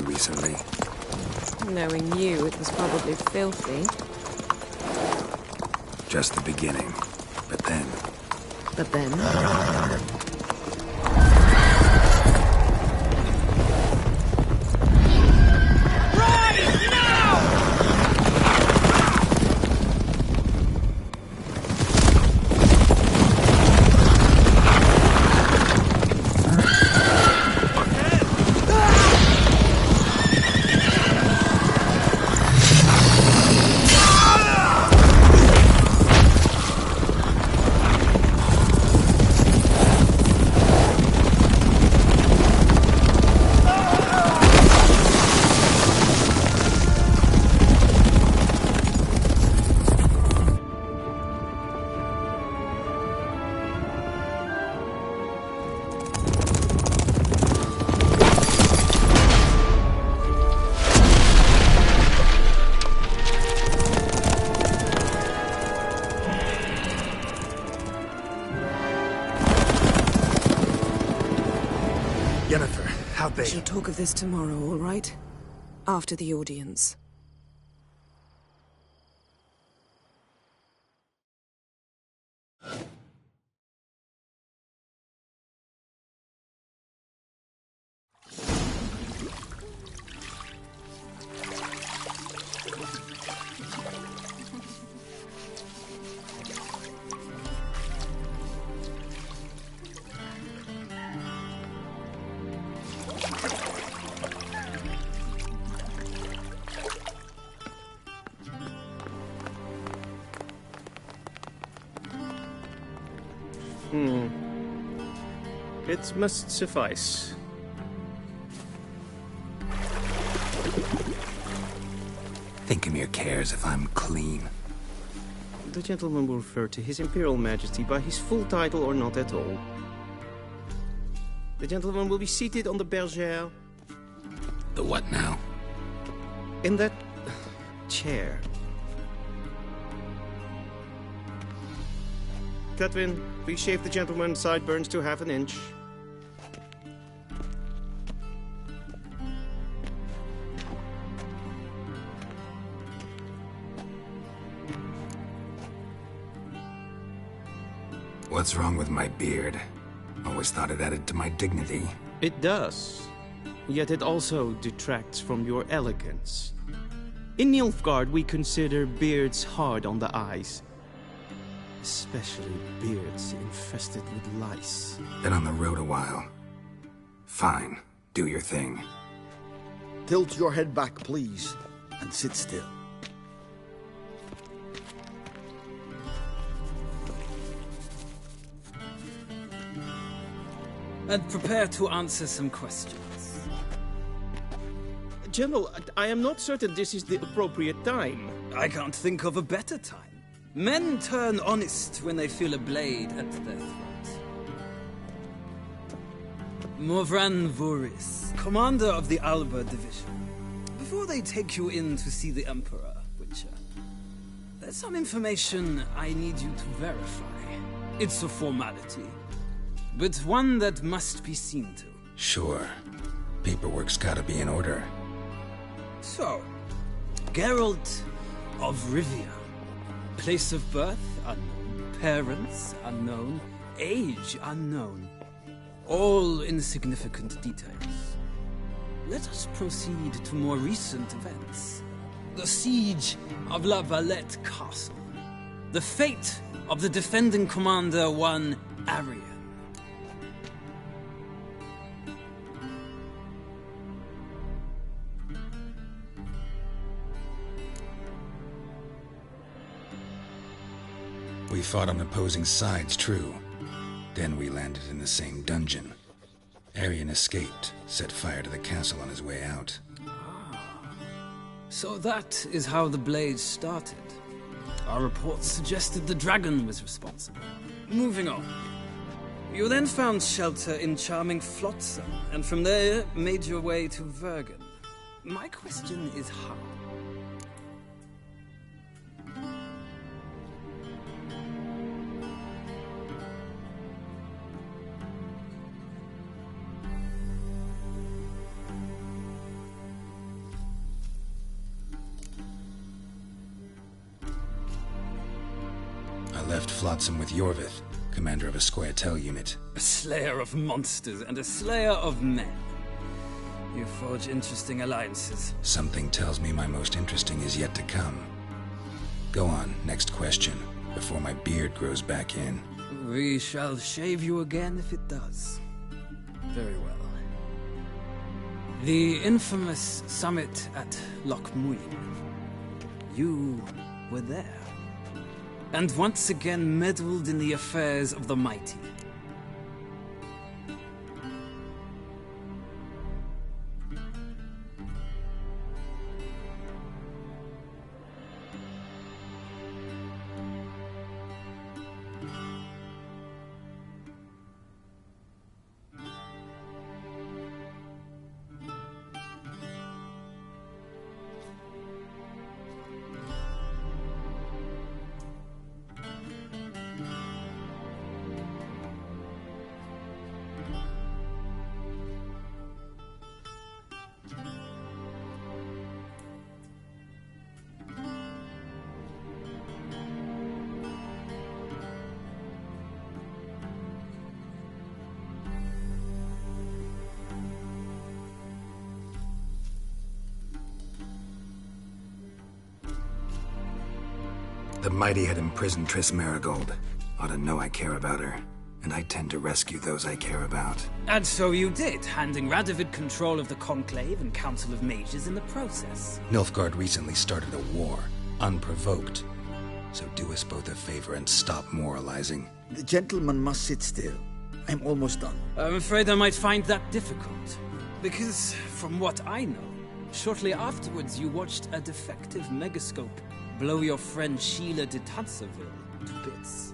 C: Recently.
Q: Knowing you, it was probably filthy.
C: Just the beginning. But then...
Q: But then? We shall talk of this tomorrow, all right? After the audience.
K: It must suffice.
C: Thinkamir cares if I'm clean.
K: The gentleman will refer to His Imperial Majesty by his full title or not at all. The gentleman will be seated on the bergère.
C: The what now?
K: In that chair. Catwin, please shave the gentleman's sideburns to half an inch.
C: What's wrong with my beard? Always thought it added to my dignity.
K: It does. Yet it also detracts from your elegance. In Nilfgaard, we consider beards hard on the eyes. Especially beards infested with lice.
C: Been on the road a while. Fine. Do your thing.
E: Tilt your head back, please, and sit still.
R: And prepare to answer some questions.
K: General, I am not certain this is the appropriate time.
R: I can't think of a better time. Men turn honest when they feel a blade at their throat. Morvran Voris, commander of the Alba Division. Before they take you in to see the Emperor, Witcher, there's some information I need you to verify. It's a formality, but one that must be seen to.
C: Sure. Paperwork's gotta be in order.
R: So, Geralt of Rivia. Place of birth unknown. Parents unknown. Age unknown. All insignificant details. Let us proceed to more recent events. The siege of La Valette Castle. The fate of the defending commander, one Arian.
C: We fought on opposing sides, true. Then we landed in the same dungeon. Arian escaped, set fire to the castle on his way out.
R: So that is how the Blade started. Our reports suggested the dragon was responsible. Moving on. You then found shelter in charming Flotsam, and from there made your way to Vergen. My question is how?
C: I left Flotsam with Yorvith, commander of a Scoia'tael unit.
R: A slayer of monsters and a slayer of men. You forge interesting alliances.
C: Something tells me my most interesting is yet to come. Go on, next question, before my beard grows back in.
R: We shall shave you again if it does. Very well. The infamous summit at Loch Muin. You were there. And once again meddled in the affairs of the mighty.
C: The mighty had imprisoned Triss Merigold. Ought to know I care about her, and I tend to rescue those I care about.
R: And so you did, handing Radovid control of the Conclave and Council of Mages in the process.
C: Nilfgaard recently started a war, unprovoked. So do us both a favor and stop moralizing.
S: The gentleman must sit still. I'm almost done.
R: I'm afraid I might find that difficult. Because, from what I know, shortly afterwards you watched a defective megascope blow your friend Sheila de Tanserville to bits.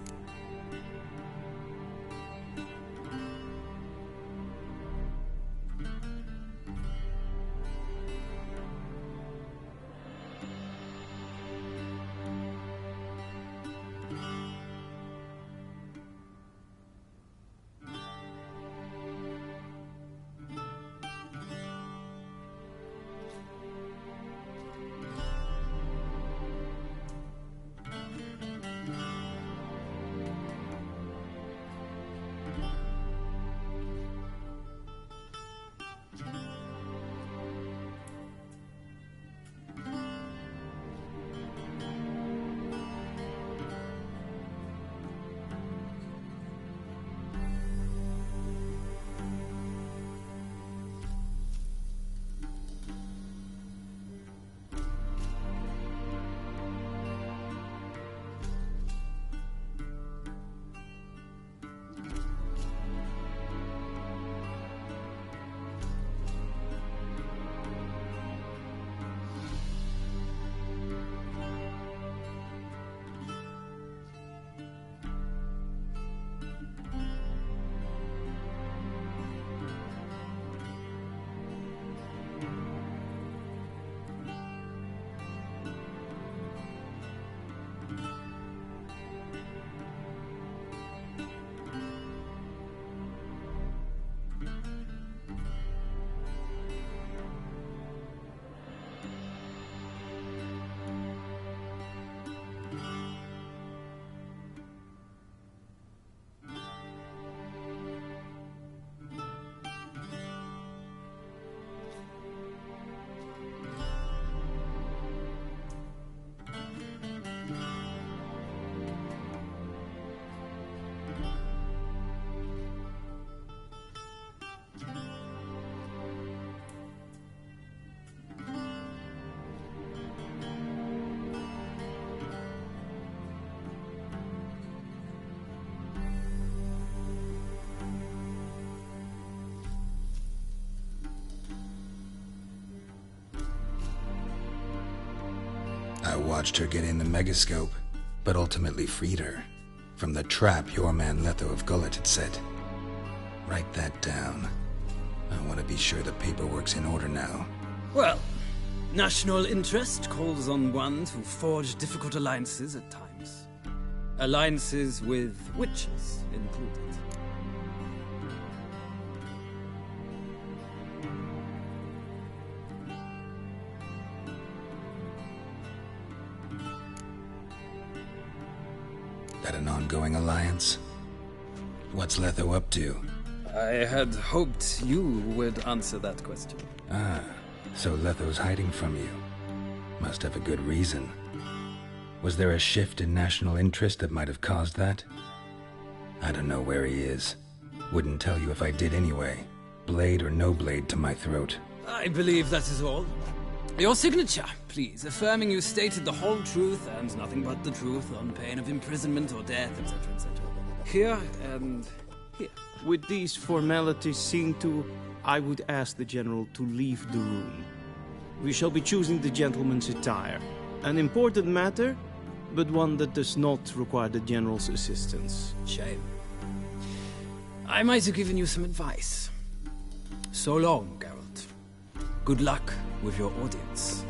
C: I watched her get in the megascope, but ultimately freed her from the trap your man Letho of Gullet had set. Write that down. I want to be sure the paperwork's in order now.
R: Well, national interest calls on one to forge difficult alliances at times. Alliances with witches included.
C: That an ongoing alliance? What's Letho up to?
R: I had hoped you would answer that question.
C: Ah, so Letho's hiding from you. Must have a good reason. Was there a shift in national interest that might have caused that? I don't know where he is. Wouldn't tell you if I did anyway. Blade or no blade to my throat.
R: I believe that is all. Your signature, please, affirming you stated the whole truth and nothing but the truth on pain of imprisonment or death, etc., etc. Here and here.
K: With these formalities seen to, I would ask the General to leave the room. We shall be choosing the gentleman's attire. An important matter, but one that does not require the General's assistance.
R: Shame. I might have given you some advice. So long, Geralt. Good luck with your audience.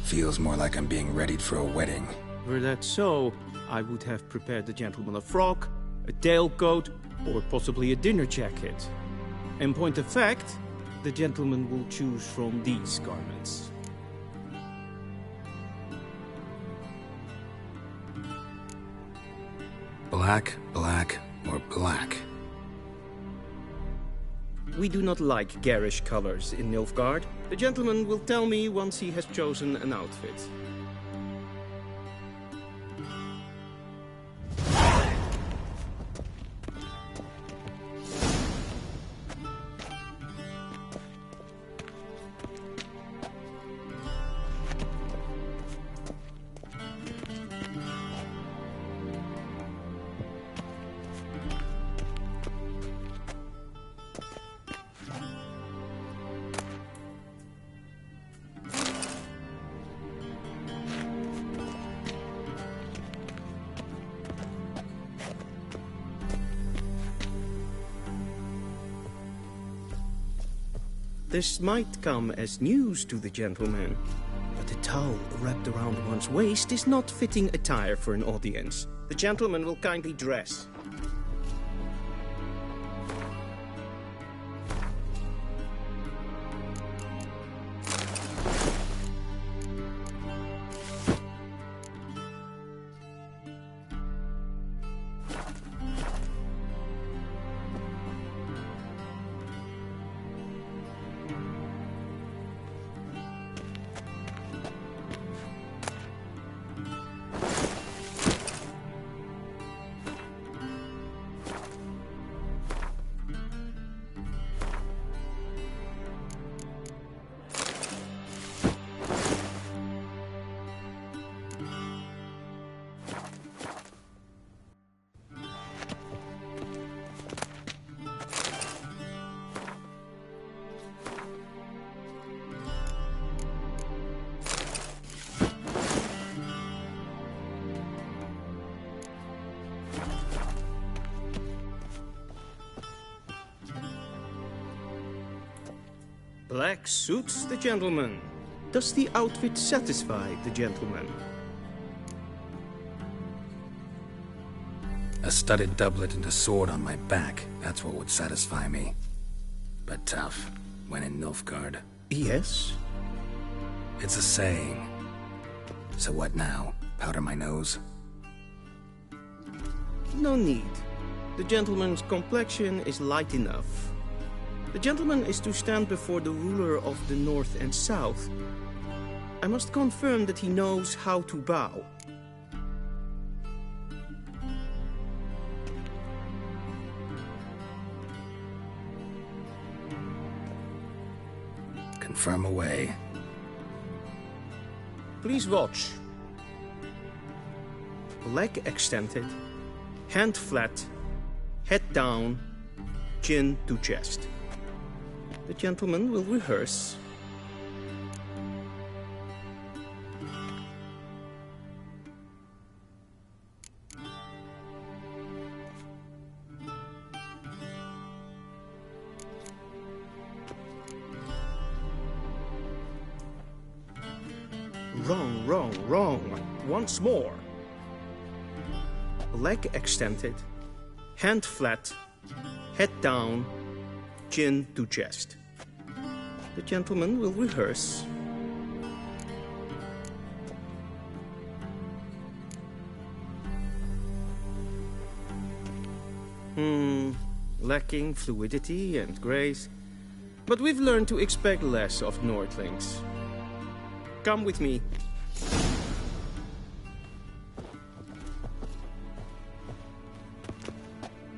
C: Feels more like I'm being readied for a wedding.
K: Were that so, I would have prepared the gentleman a frock, a tailcoat, or possibly a dinner jacket. In point of fact, the gentleman will choose from these garments.
C: Black, black, or black?
K: We do not like garish colors in Nilfgaard. The gentleman will tell me once he has chosen an outfit. This might come as news to the gentleman, but a towel wrapped around one's waist is not fitting attire for an audience. The gentleman will kindly dress. Black suits the gentleman. Does the outfit satisfy the gentleman?
C: A studded doublet and a sword on my back, that's what would satisfy me. But tough, when in Nilfgaard.
K: Yes?
C: It's a saying. So what now? Powder my nose?
K: No need. The gentleman's complexion is light enough. The gentleman is to stand before the ruler of the North and South. I must confirm that he knows how to bow.
C: Confirm away.
K: Please watch. leg extended, hand flat, head down, chin to chest. The gentleman will rehearse. Wrong. Once more. Leg extended, hand flat, head down, chin to chest. The gentleman will rehearse. Lacking fluidity and grace. But we've learned to expect less of Nordlings. Come with me.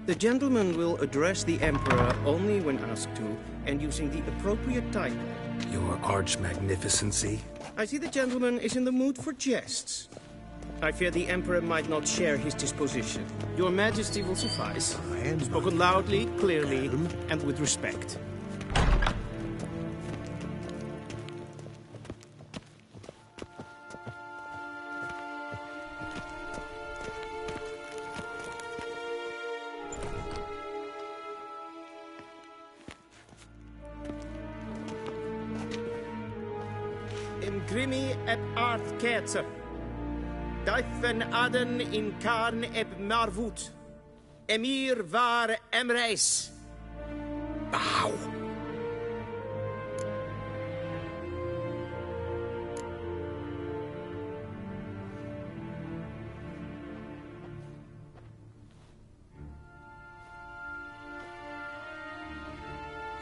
K: The gentleman will address the Emperor only when asked to, and using the appropriate title.
C: Your Arch-Magnificency?
K: I see the gentleman is in the mood for jests. I fear the Emperor might not share his disposition. Your Majesty will suffice. Spoken loudly, clearly, and with respect. Grimi et art ketzer. Daifen aden in karn eb marvut. Emir var emreis. Bow.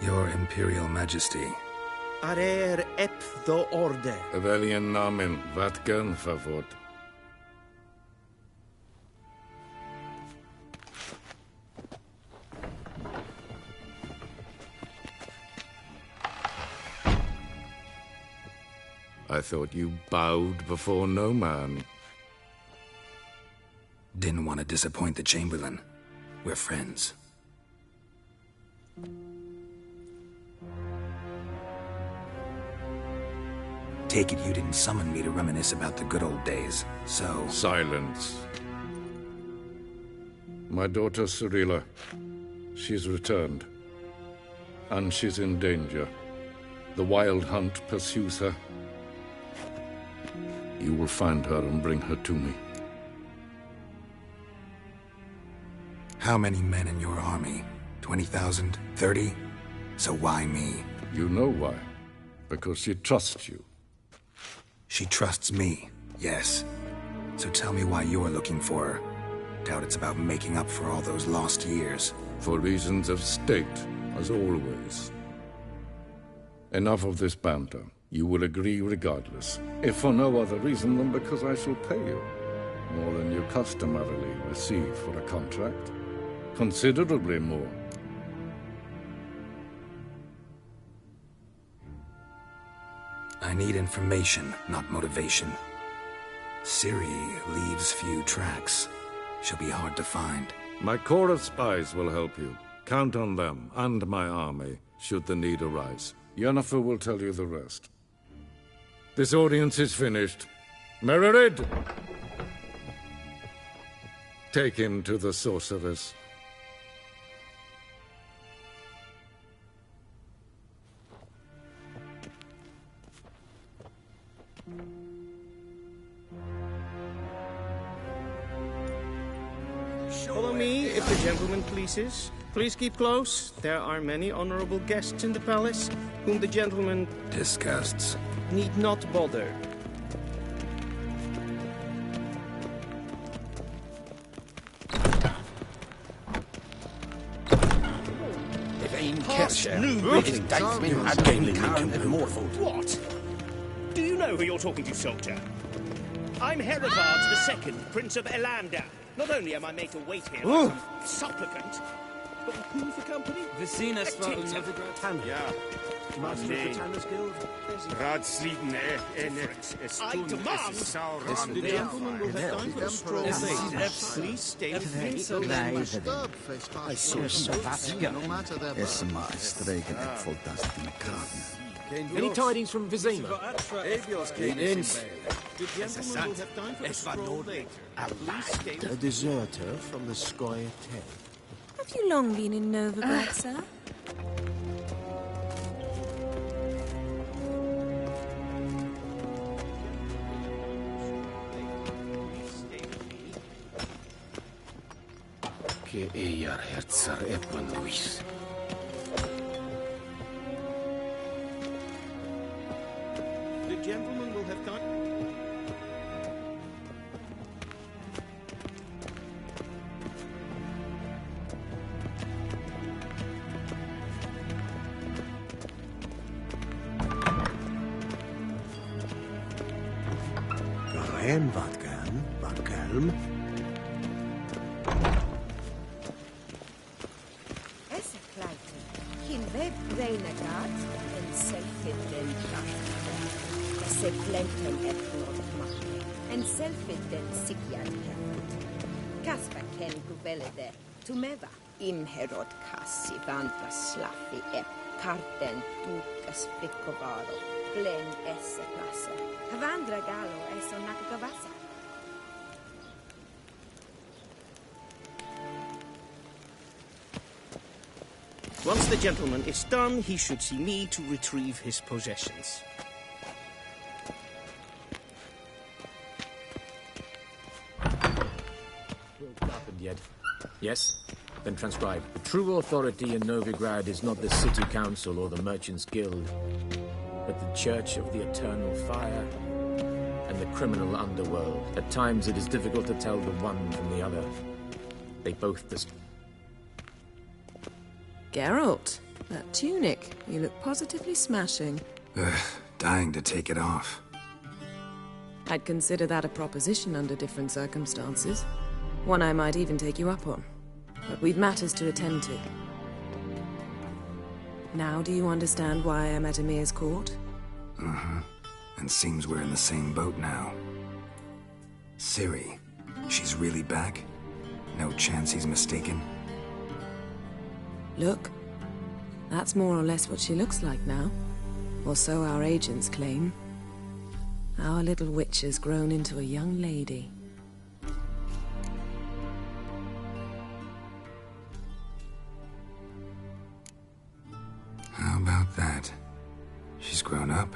C: Your Imperial Majesty.
K: Arer ep the orde.
N: Welchen Namen? Wat gern favort? I thought you bowed before no man.
C: Didn't want to disappoint the Chamberlain. We're friends. Take it you didn't summon me to reminisce about the good old days, so...
N: Silence. My daughter Cirilla, she's returned. And she's in danger. The Wild Hunt pursues her. You will find her and bring her to me.
C: How many men in your army? 20,000? 30? So why me?
N: You know why. Because she trusts you.
C: She trusts me, yes. So tell me why you're looking for her. Doubt it's about making up for all those lost years.
N: For reasons of state, as always. Enough of this banter. You will agree regardless, if for no other reason than because I shall pay you. More than you customarily receive for a contract. Considerably more.
C: I need information, not motivation. Ciri leaves few tracks. She'll be hard to find.
N: My corps of spies will help you. Count on them, and my army, should the need arise. Yennefer will tell you the rest. This audience is finished. Mererid! Take him to the sorceress.
K: Follow me, if the gentleman pleases. Please keep close. There are many honorable guests in the palace, whom the gentleman...
C: disgusts.
K: ...need not bother.
T: What? Do you know who you're talking to, soldier? I'm Herivard II, Prince of Elander. Not only am I made to wait here like some supplicant, but who's the company?
R: Vecinas for Novigrad.
T: Yeah.
R: Master of the Tanners Guild.
N: Radsliden
T: I demand
N: the
T: gentleman will have time for a stroll. Please stay with me.
S: I saw Savatska. Esma streken het vol dust in de kraten.
D: Any tidings from Vizima?
T: Greetings. A deserter from the Scoia'tael.
Q: Have you long been in Novigrad, sir?
T: Que ella herzer Edmund Luis.
K: The gentleman will have time.
T: Garen wat kalm.
B: En selfiden sikian herfut. Kasper ken kuvelede, tumeva. Imherod kassi vanta slaffi karten tukas fikkovaro. Glen esse klasse. Havandra galo es on nakagavasa.
T: Once the gentleman is done, he should see me to retrieve his possessions.
D: Yet. Yes? Then transcribe. The true authority in Novigrad is not the city council or the merchants' guild, but the Church of the Eternal Fire and the criminal underworld. At times it is difficult to tell the one from the other. They both
Q: Geralt, that tunic. You look positively smashing.
C: Dying to take it off.
Q: I'd consider that a proposition under different circumstances. One I might even take you up on. But we've matters to attend to. Now do you understand why I'm at Emir's court?
C: Mm-hmm. And seems we're in the same boat now. Ciri, she's really back? No chance he's mistaken?
Q: Look, that's more or less what she looks like now. Or so our agents claim. Our little witch has grown into a young lady.
C: How about that? She's grown up?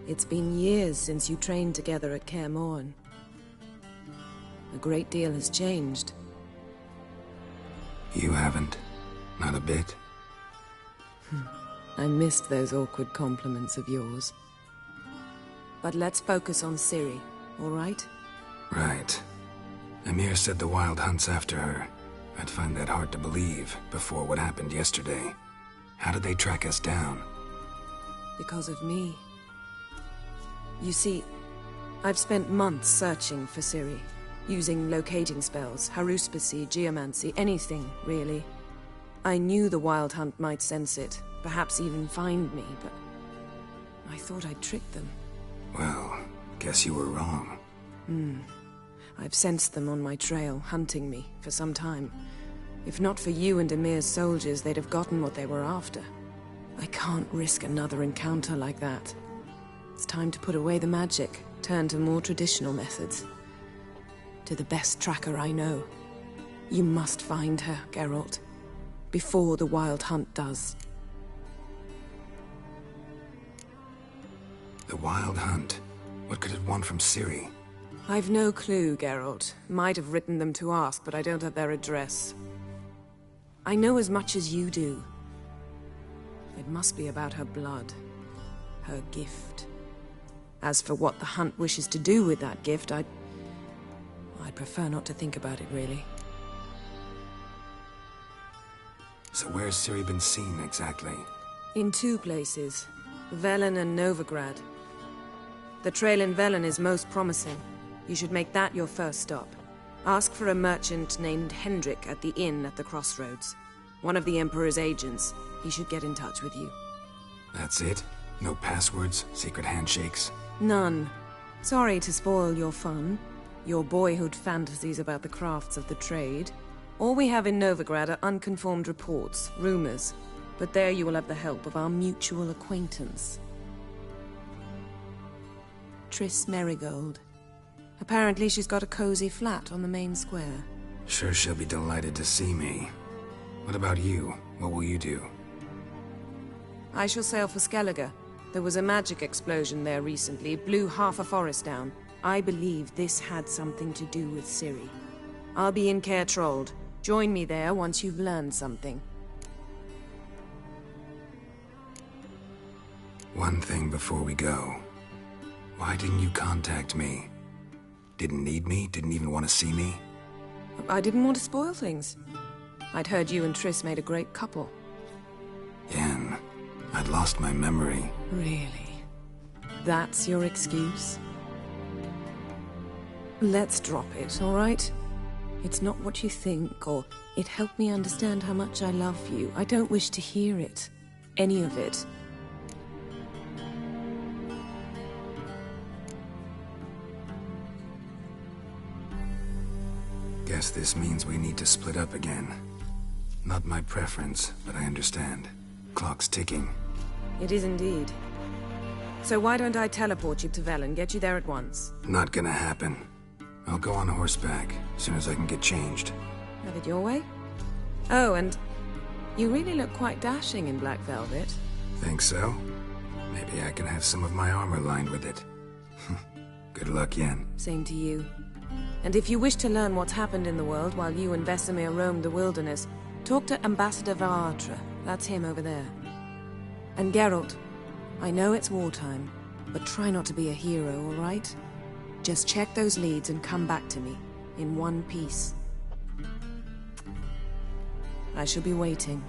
Q: It's been years since you trained together at Kaer Morhen. A great deal has changed.
C: You haven't. Not a bit.
Q: I missed those awkward compliments of yours. But let's focus on Ciri, all right?
C: Right. Emir said the Wild Hunt's after her. I'd find that hard to believe before what happened yesterday. How did they track us down?
Q: Because of me. You see, I've spent months searching for Ciri, using locating spells, haruspicy, geomancy, anything, really. I knew the Wild Hunt might sense it, perhaps even find me, but I thought I'd tricked them.
C: Well, guess you were wrong.
Q: I've sensed them on my trail, hunting me, for some time. If not for you and Emir's soldiers, they'd have gotten what they were after. I can't risk another encounter like that. It's time to put away the magic, turn to more traditional methods. To the best tracker I know. You must find her, Geralt. Before the Wild Hunt does.
C: The Wild Hunt? What could it want from Ciri?
Q: I've no clue, Geralt. Might have written them to ask, but I don't have their address. I know as much as you do. It must be about her blood. Her gift. As for what the Hunt wishes to do with that gift, I'd prefer not to think about it, really.
C: So where's Ciri been seen, exactly?
Q: In two places. Velen and Novigrad. The trail in Velen is most promising. You should make that your first stop. Ask for a merchant named Hendrik at the inn at the crossroads. One of the Emperor's agents. He should get in touch with you.
C: That's it? No passwords, secret handshakes?
Q: None. Sorry to spoil your fun, your boyhood fantasies about the crafts of the trade. All we have in Novigrad are unconfirmed reports, rumors. But there you will have the help of our mutual acquaintance. Triss Merigold. Apparently she's got a cozy flat on the main square.
C: Sure she'll be delighted to see me. What about you? What will you do?
Q: I shall sail for Skellige. There was a magic explosion there recently, blew half a forest down. I believe this had something to do with Ciri. I'll be in Caer Trolde. Join me there once you've learned something.
C: One thing before we go. Why didn't you contact me? Didn't need me? Didn't even want to see me?
Q: I didn't want to spoil things. I'd heard you and Triss made a great couple.
C: Yen, I'd lost my memory.
Q: Really? That's your excuse? Let's drop it, all right? It's not what you think, or it helped me understand how much I love you. I don't wish to hear it. Any of it.
C: Guess this means we need to split up again. Not my preference, but I understand. Clock's ticking.
Q: It is indeed. So why don't I teleport you to Velen, get you there at once?
C: Not gonna happen. I'll go on horseback, as soon as I can get changed.
Q: Have it your way? Oh, and you really look quite dashing in black velvet.
C: Think so? Maybe I can have some of my armor lined with it. Good luck, Yen.
Q: Same to you. And if you wish to learn what's happened in the world while you and Vesemir roamed the wilderness, talk to Ambassador Varatra. That's him over there. And Geralt, I know it's wartime, but try not to be a hero, all right? Just check those leads and come back to me, in one piece. I shall be waiting.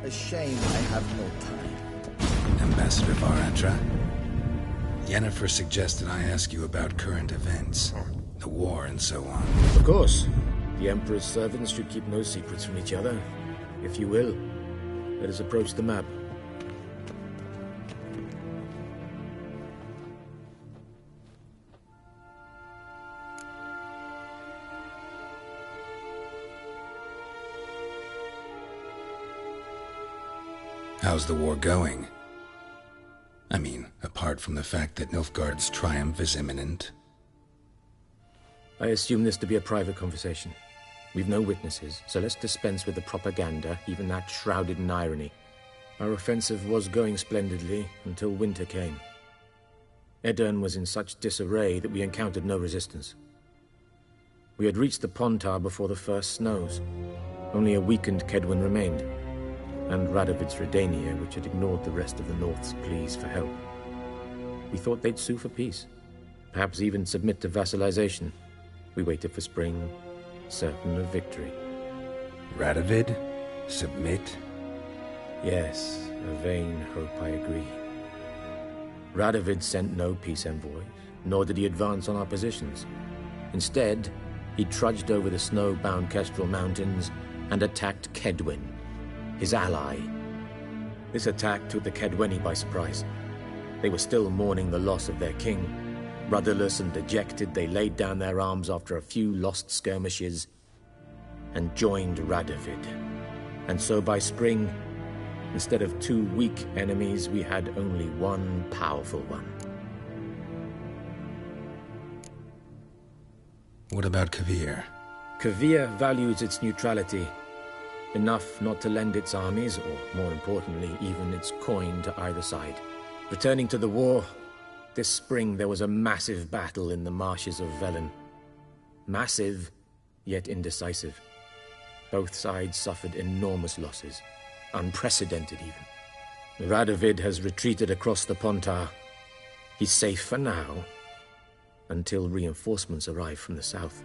S: A shame I have no time.
C: Ambassador Varatra? Yennefer suggested I ask you about current events, the war and so on.
D: Of course. The Emperor's servants should keep no secrets from each other. If you will, let us approach the map.
C: How's the war going? I mean, apart from the fact that Nilfgaard's triumph is imminent.
D: I assume this to be a private conversation. We've no witnesses, so let's dispense with the propaganda, even that shrouded in irony. Our offensive was going splendidly until winter came. Aedirn was in such disarray that we encountered no resistance. We had reached the Pontar before the first snows. Only a weakened Kedwen remained, and Radovid's Redania, which had ignored the rest of the North's pleas for help. We thought they'd sue for peace, perhaps even submit to vassalization. We waited for spring, certain of victory.
C: Radovid? Submit?
D: Yes, a vain hope, I agree. Radovid sent no peace envoys, nor did he advance on our positions. Instead, he trudged over the snow-bound Kestrel Mountains and attacked Kedwen, his ally. This attack took the Kedweni by surprise. They were still mourning the loss of their king. Rudderless and dejected, they laid down their arms after a few lost skirmishes and joined Radovid. And so by spring, instead of two weak enemies, we had only one powerful one.
C: What about Kovir?
D: Kovir values its neutrality, enough not to lend its armies, or more importantly, even its coin to either side. Returning to the war, this spring there was a massive battle in the marshes of Velen. Massive, yet indecisive. Both sides suffered enormous losses, unprecedented even. Radovid has retreated across the Pontar. He's safe for now, until reinforcements arrive from the south.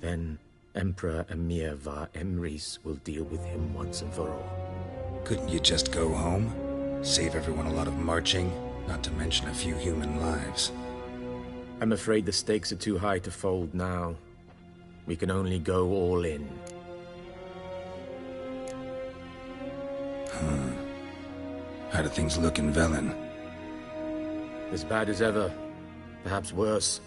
D: Then Emperor Emhyr var Emreis will deal with him once and for all.
C: Couldn't you just go home? Save everyone a lot of marching, not to mention a few human lives.
D: I'm afraid the stakes are too high to fold now. We can only go all in.
C: How do things look in Velen?
D: As bad as ever. Perhaps worse.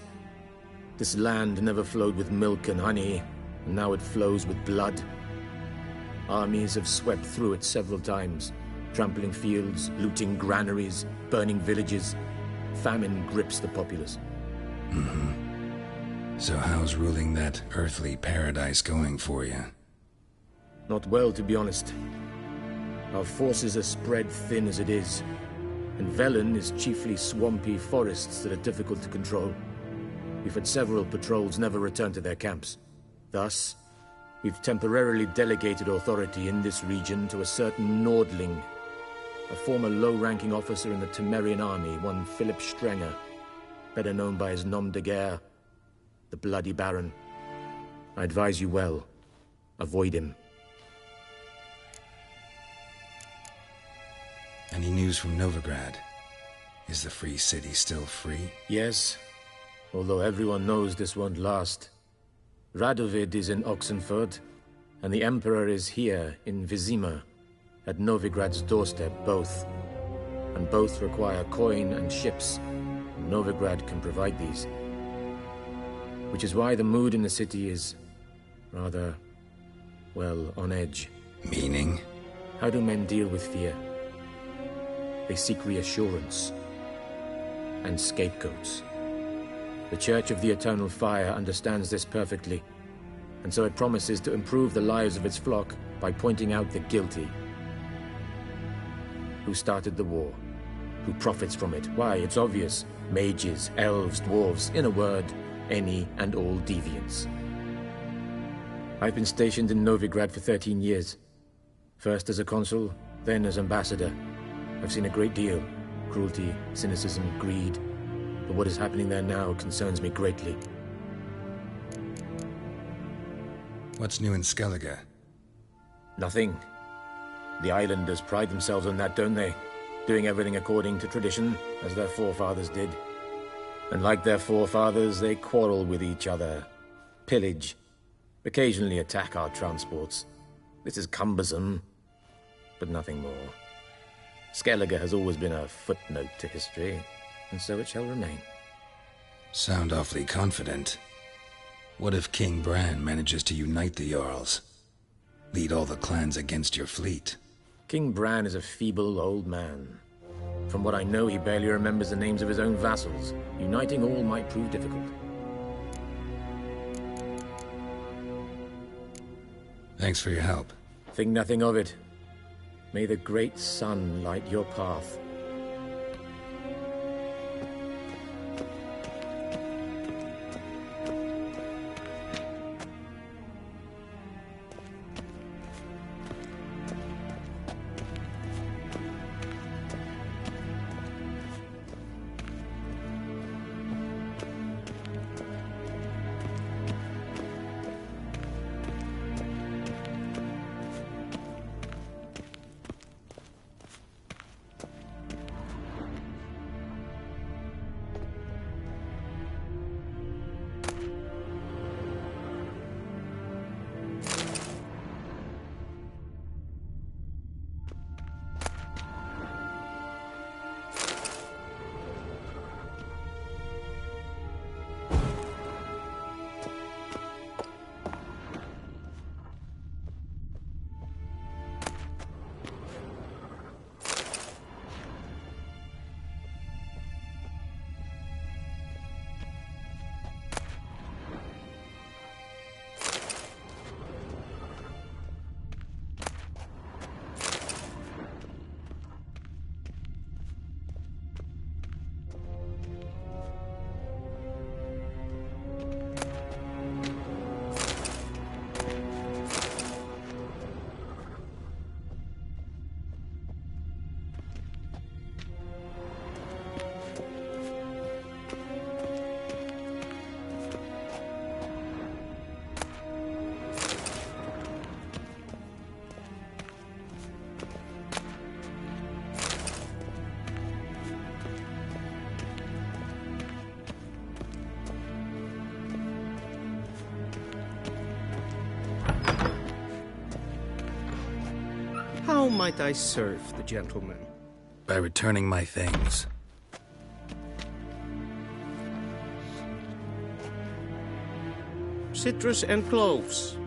D: This land never flowed with milk and honey, and now it flows with blood. Armies have swept through it several times, trampling fields, looting granaries, burning villages. Famine grips the populace.
C: So how's ruling that earthly paradise going for you?
D: Not well, to be honest. Our forces are spread thin as it is, and Velen is chiefly swampy forests that are difficult to control. We've had several patrols never return to their camps. Thus, we've temporarily delegated authority in this region to a certain Nordling, a former low-ranking officer in the Temerian army, one Philip Strenger, better known by his nom de guerre, the Bloody Baron. I advise you well. Avoid him.
C: Any news from Novigrad? Is the free city still free?
D: Yes, although everyone knows this won't last. Radovid is in Oxenford, and the Emperor is here in Vizima, at Novigrad's doorstep, both. And both require coin and ships. Novigrad can provide these. Which is why the mood in the city is rather, well, on edge.
C: Meaning?
D: How do men deal with fear? They seek reassurance and scapegoats. The Church of the Eternal Fire understands this perfectly, and so it promises to improve the lives of its flock by pointing out the guilty. Who started the war? Who profits from it? Why, it's obvious. Mages, elves, dwarves, in a word, any and all deviants. I've been stationed in Novigrad for 13 years. First as a consul, then as ambassador. I've seen a great deal. Cruelty, cynicism, greed. But what is happening there now concerns me greatly.
C: What's new in Skellige?
D: Nothing. The islanders pride themselves on that, don't they? Doing everything according to tradition, as their forefathers did. And like their forefathers, they quarrel with each other, pillage, occasionally attack our transports. This is cumbersome, but nothing more. Skellige has always been a footnote to history, and so it shall remain.
C: Sound awfully confident. What if King Bran manages to unite the Jarls? Lead all the clans against your fleet?
D: King Bran is a feeble old man. From what I know, he barely remembers the names of his own vassals. Uniting all might prove difficult.
C: Thanks for your help.
D: Think nothing of it. May the great sun light your path.
K: How might I serve the gentleman?
C: By returning my things.
K: Citrus and cloves.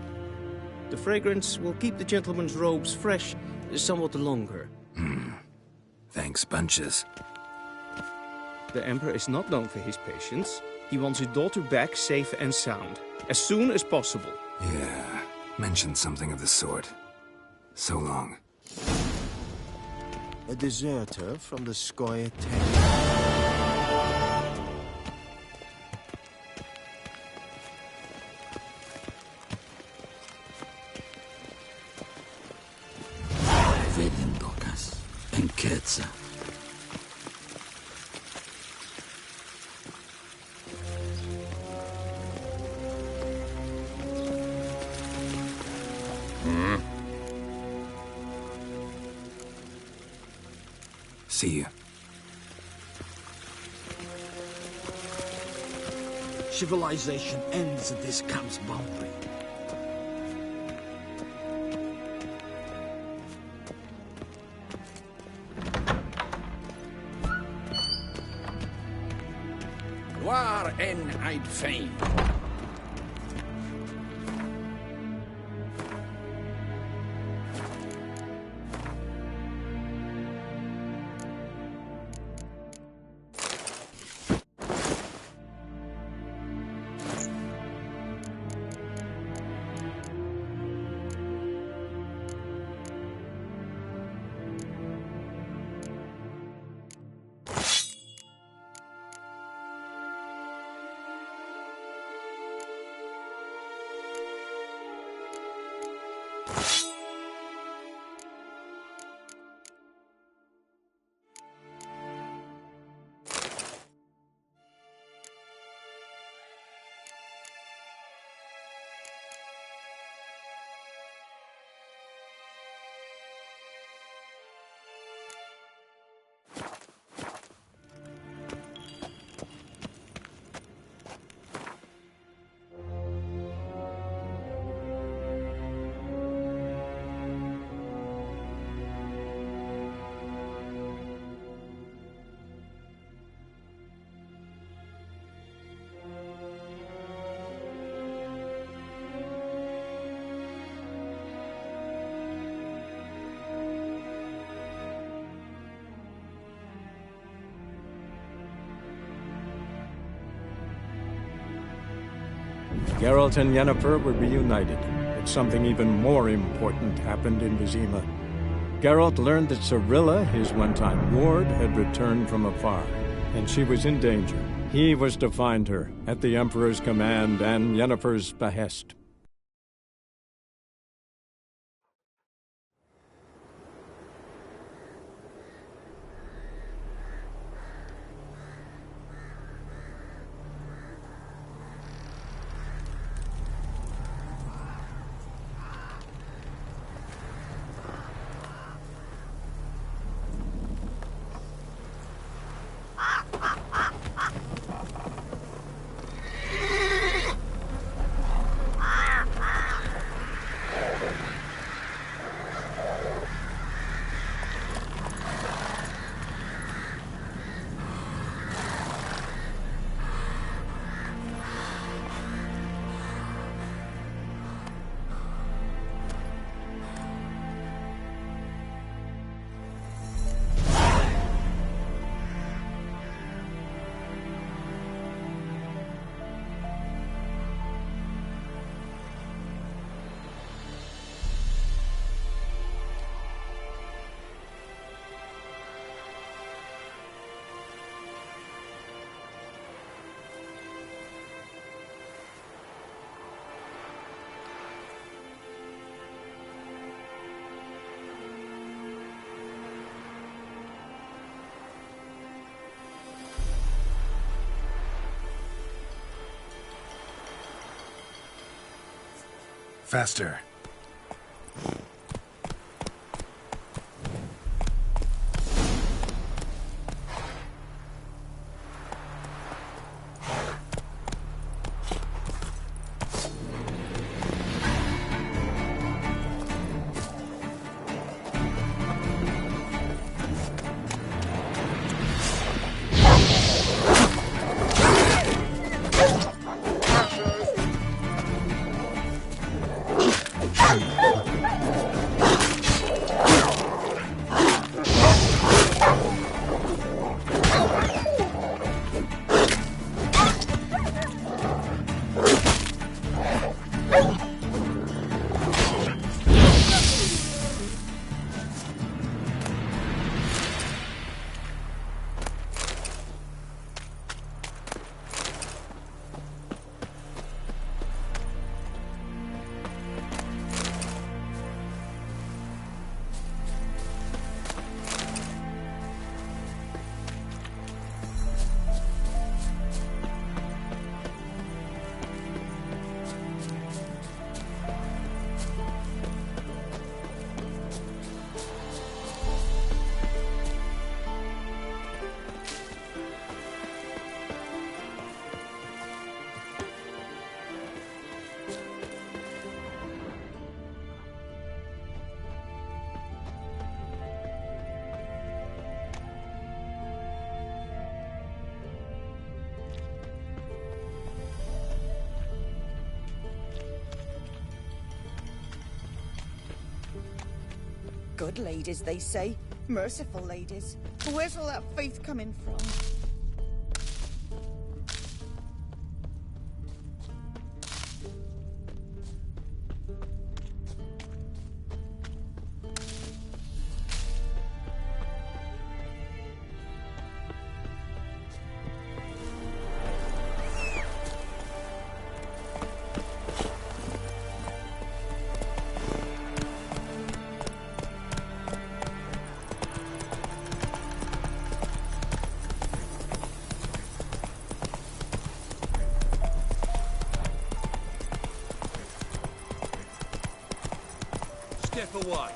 K: The fragrance will keep the gentleman's robes fresh somewhat longer.
C: Thanks, bunches.
K: The Emperor is not known for his patience. He wants his daughter back safe and sound, as soon as possible.
C: Yeah, mentioned something of the sort. So long.
O: A deserter from the Skoye Temple.
S: Vedendokas and Ketsa.
C: See you.
S: Civilization ends at this camp's boundary.
U: Waar en I'd fain.
A: Geralt and Yennefer were reunited, but something even more important happened in Vizima. Geralt learned that Cirilla, his one-time ward, had returned from afar, and she was in danger. He was to find her, at the Emperor's command and Yennefer's behest.
C: Faster.
H: Good ladies, they say. Merciful ladies. Where's all that faith coming from?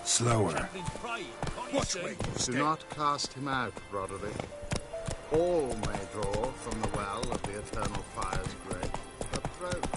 C: Slower.
E: Watch me.
S: Do not cast him out, Roderick. All may draw from the well of the eternal fire's grave, but throw.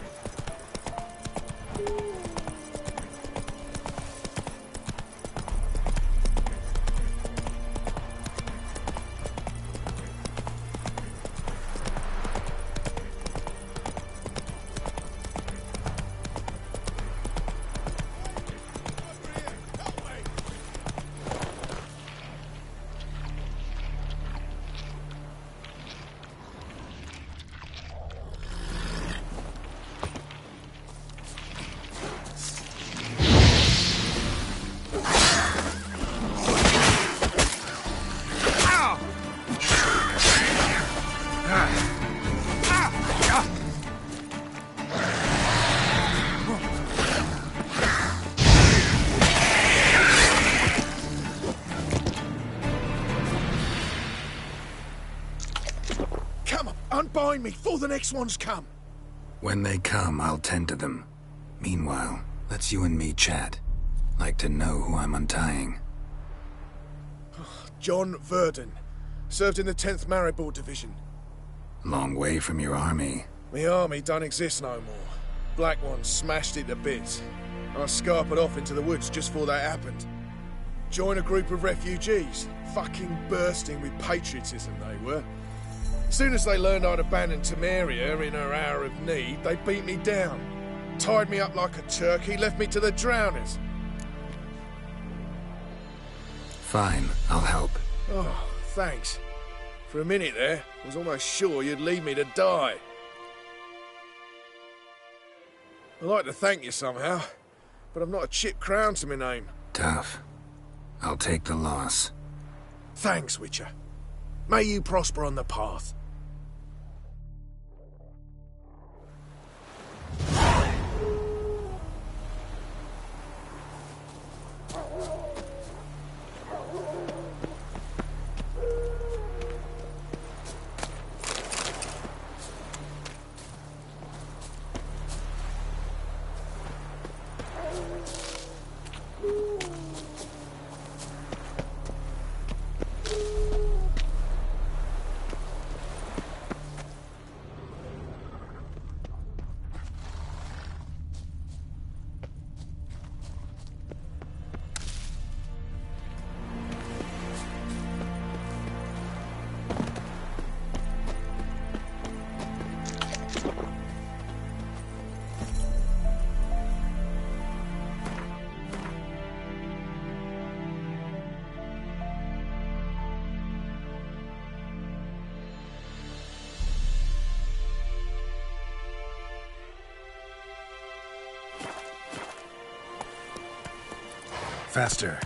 E: Unbind me before the next ones come.
C: When they come, I'll tend to them. Meanwhile, let's you and me chat. Like to know who I'm untying.
E: John Verdon. Served in the 10th Maribor Division.
C: Long way from your army.
E: My army don't exist no more. Black Ones smashed it to bits. I scarpered off into the woods just before that happened. Joined a group of refugees. Fucking bursting with patriotism they were. Soon as they learned I'd abandoned Temeria in her hour of need, they beat me down. Tied me up like a turkey, left me to the drowners.
C: Fine, I'll help.
E: Oh, thanks. For a minute there, I was almost sure you'd leave me to die. I'd like to thank you somehow, but I've not a chip crown to my name.
C: Tough. I'll take the loss.
E: Thanks, Witcher. May you prosper on the path.
C: Faster.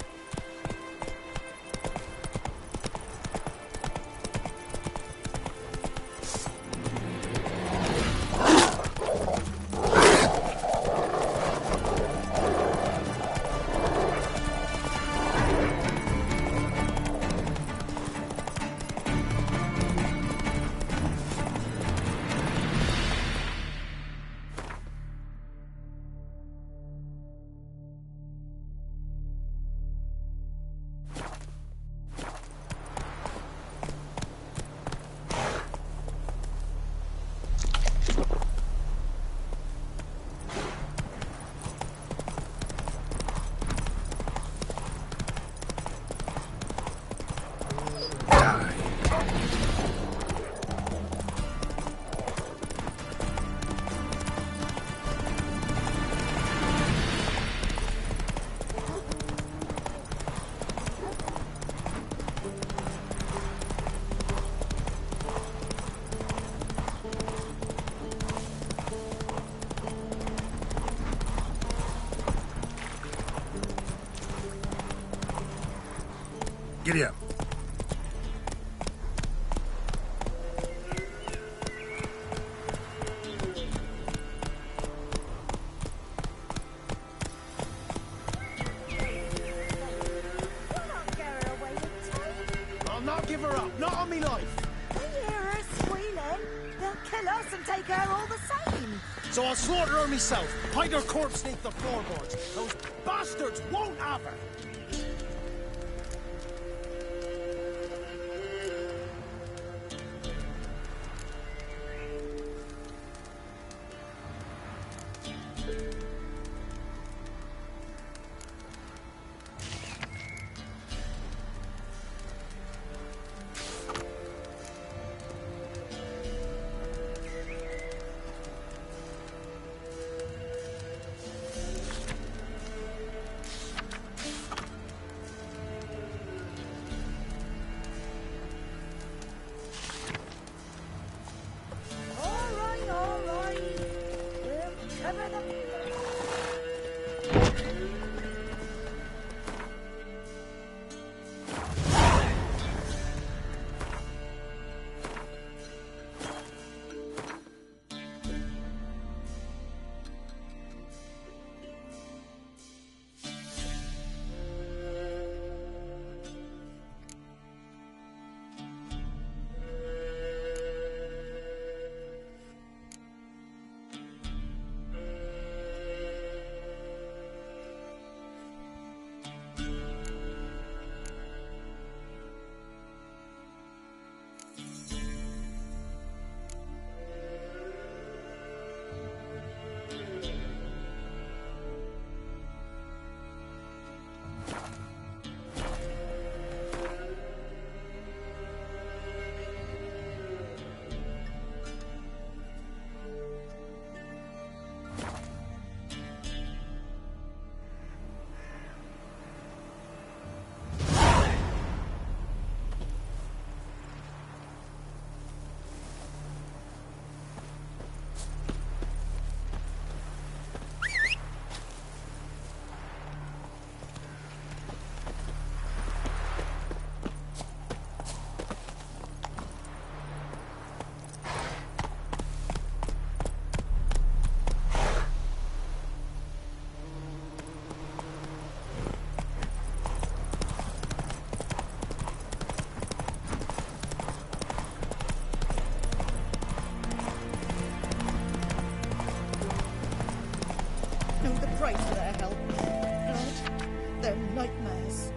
E: Giddy up.
T: I'll not give her up. Not on me life.
H: They hear her squealing. They'll kill us and take her all the same.
T: So I'll slaughter her myself. Hide her corpse beneath the floorboards. Those bastards won't have her.
H: All right. We'll cover the... Pray for their help. God, they're nightmares.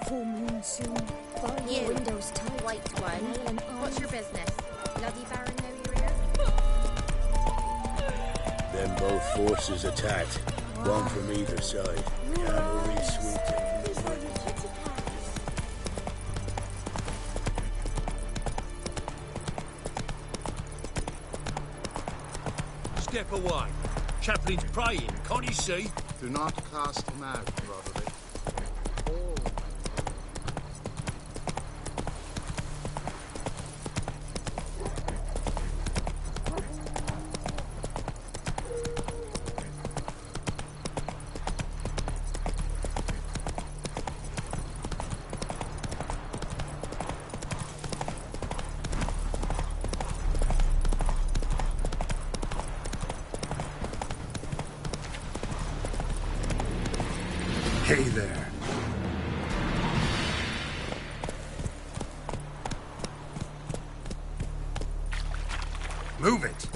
H: Full moon soon.
J: You,
H: windows tight.
J: white one. What's your business? Bloody Baron know your ear?
G: Then both forces attacked, one from either side. Cavalry sweeping.
N: Step away.
U: Chaplain's praying, can't you see?
S: Do not cast him out, Roderick. All
C: Hey there. Move it.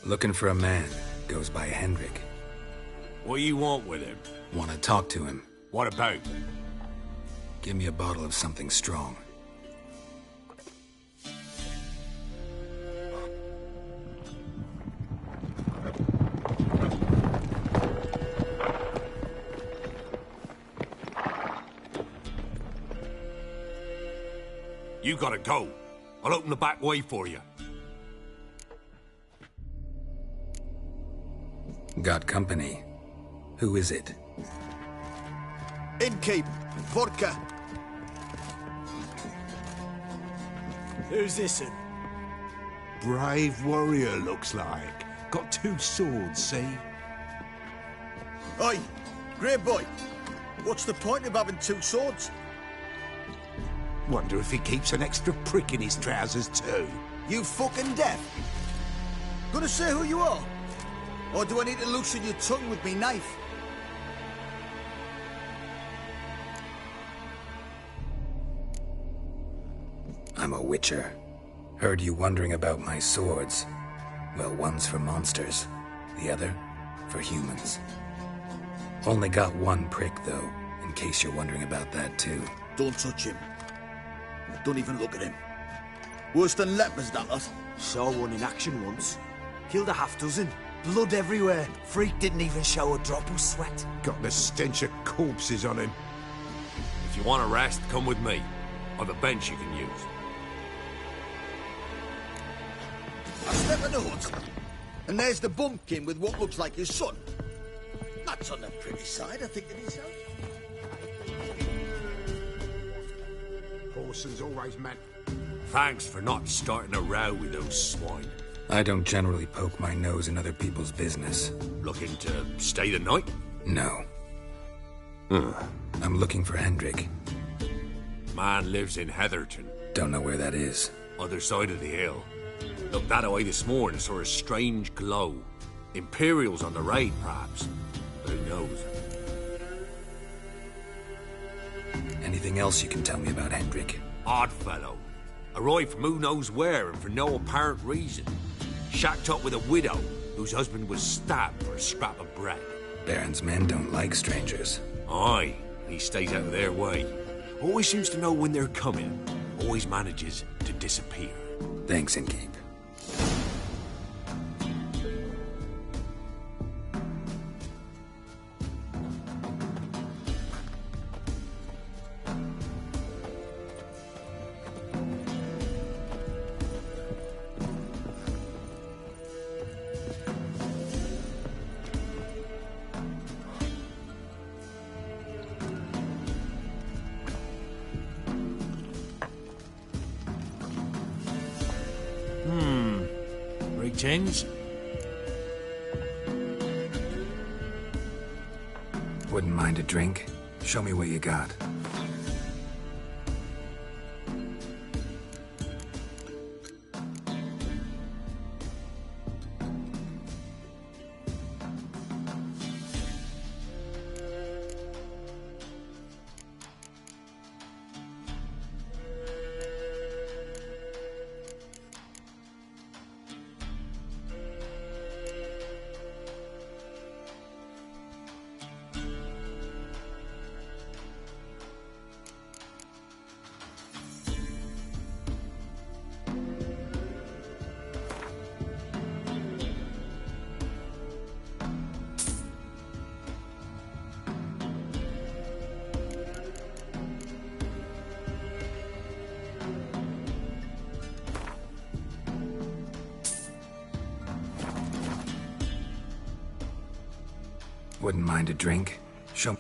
C: Looking for a man. Goes by Hendrik.
U: What do you want with him?
C: Want to talk to him.
U: What about?
C: Give me a bottle of something strong.
U: You gotta go. I'll open the back way for you.
C: Got company. Who is it?
E: Innkeep, vodka. Who's this in?
O: Brave warrior, looks like. Got 2 swords, see?
G: Oi, great boy. What's the point of having 2 swords?
O: Wonder if he keeps an extra prick in his trousers too.
G: You fucking deaf? Gonna say who you are? Or do I need to loosen your tongue with me knife?
C: I'm a witcher. Heard you wondering about my swords. Well, one's for monsters, the other for humans. Only got 1 prick, though, in case you're wondering about that, too.
G: Don't touch him. Don't even look at him. Worse than lepers, that lot.
F: Saw one in action once. Killed a half-dozen. Blood everywhere. Freak didn't even show a drop of sweat.
O: Got the stench of corpses on him.
U: If you want a rest, come with me. I've a bench you can use.
G: I step in the hut, and there's the bumpkin with what looks like his son. That's on the pretty side, I think, to himself.
O: Parson's always meant.
U: Thanks for not starting a row with those swine.
C: I don't generally poke my nose in other people's business.
U: Looking to stay the night?
C: No. I'm looking for Hendrik.
U: Man lives in Heatherton.
C: Don't know where that is.
U: Other side of the hill. Looked that away this morning, saw a strange glow. Imperials on the raid, perhaps. But who knows?
C: Anything else you can tell me about Hendrik?
U: Odd fellow. Arrived from who knows where and for no apparent reason. Shacked up with a widow whose husband was stabbed for a scrap of bread.
C: Baron's men don't like strangers.
U: Aye, he stays out of their way. Always seems to know when they're coming. Always manages to disappear.
C: Thanks, Innkeep.
I: Tins?
C: Wouldn't mind a drink? Show me what you got. Wouldn't mind a drink? Show...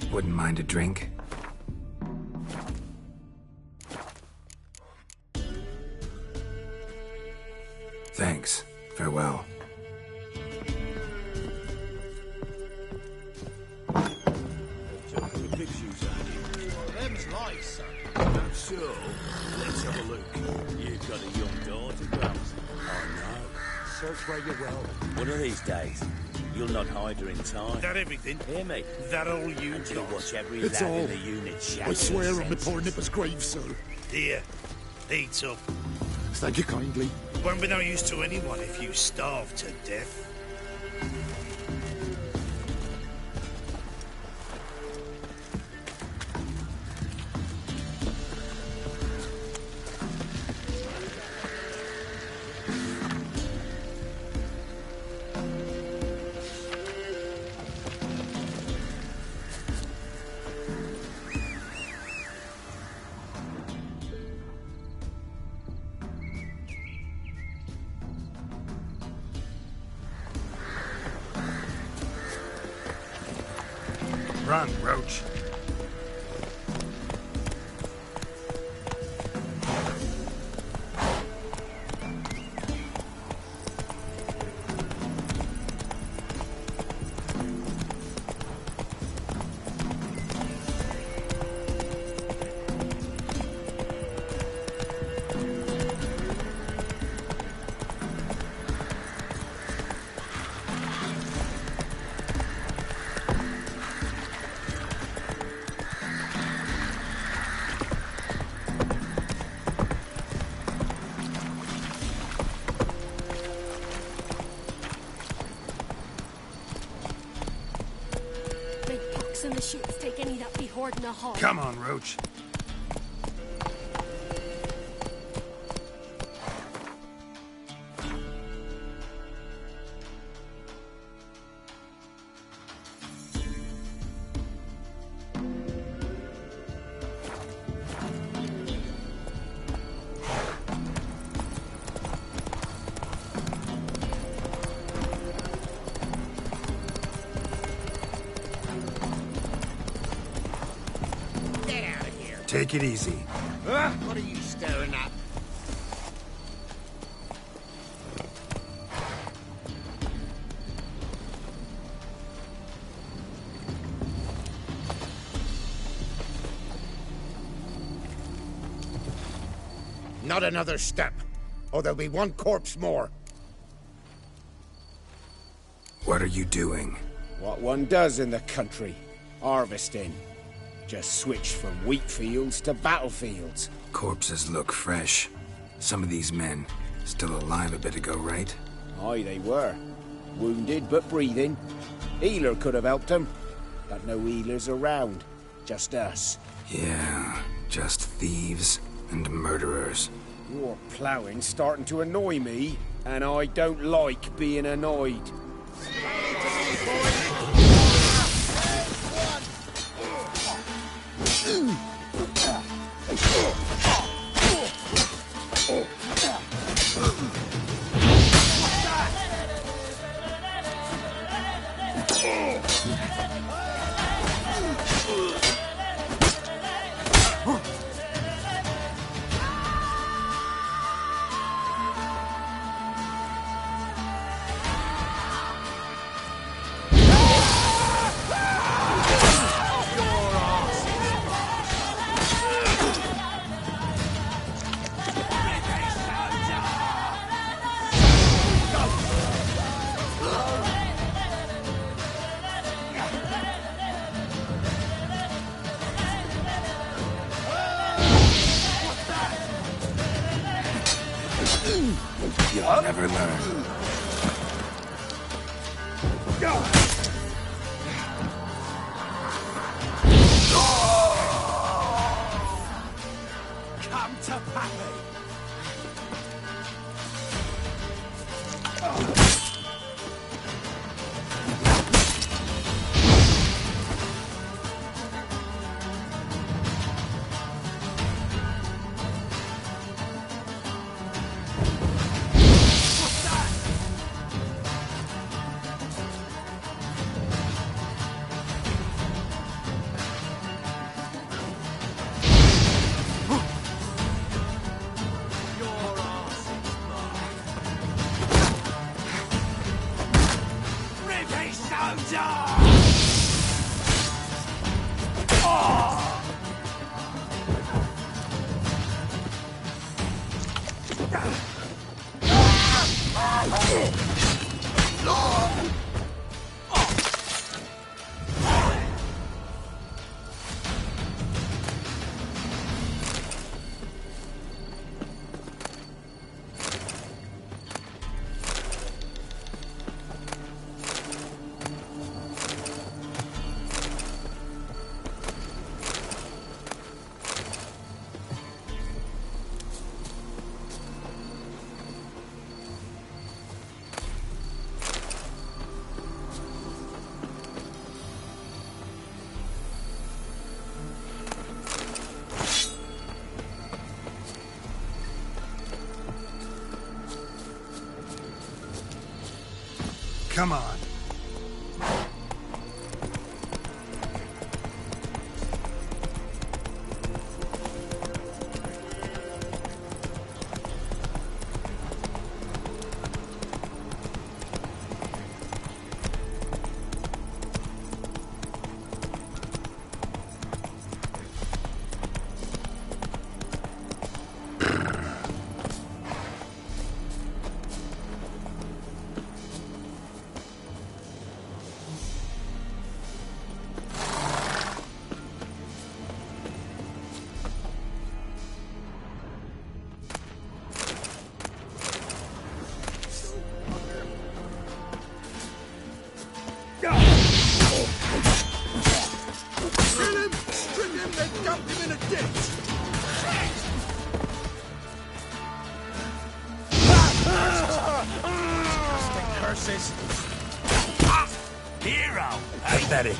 C: Wouldn't mind a drink? Thanks. Farewell.
G: So, let's have a look. You've got a young daughter, Grams. I know. Search where you will. One of these days, you'll not hide her in time.
T: That everything?
G: Hear me?
T: That all you
G: and you'll watch every
O: It's
G: lad
O: all.
G: in the unit shatter
O: I swear
G: his
O: on the poor
G: senses.
O: nipper's grave, sir.
T: Here, eat up.
O: Thank you kindly.
T: Won't be no use to anyone if you starve to death.
I: Run, Roach.
J: And the shits take any that be hoarding a hall.
I: Come on, Roach. Take it easy.
G: What are you staring at?
V: Not another step, or there'll be one corpse more.
C: What are you doing?
W: What one does in the country. Harvesting. Just switched from wheat fields to battlefields.
C: Corpses look fresh. Some of these men still alive a bit ago, right?
W: Aye, they were. Wounded but breathing. Healer could have helped them. But no healers around. Just us.
C: Yeah, just thieves and murderers.
W: Your ploughing's starting to annoy me, and I don't like being annoyed.
C: You'll never learn.
F: Come to Pappy!
O: Come on.
U: Hero! Pathetic!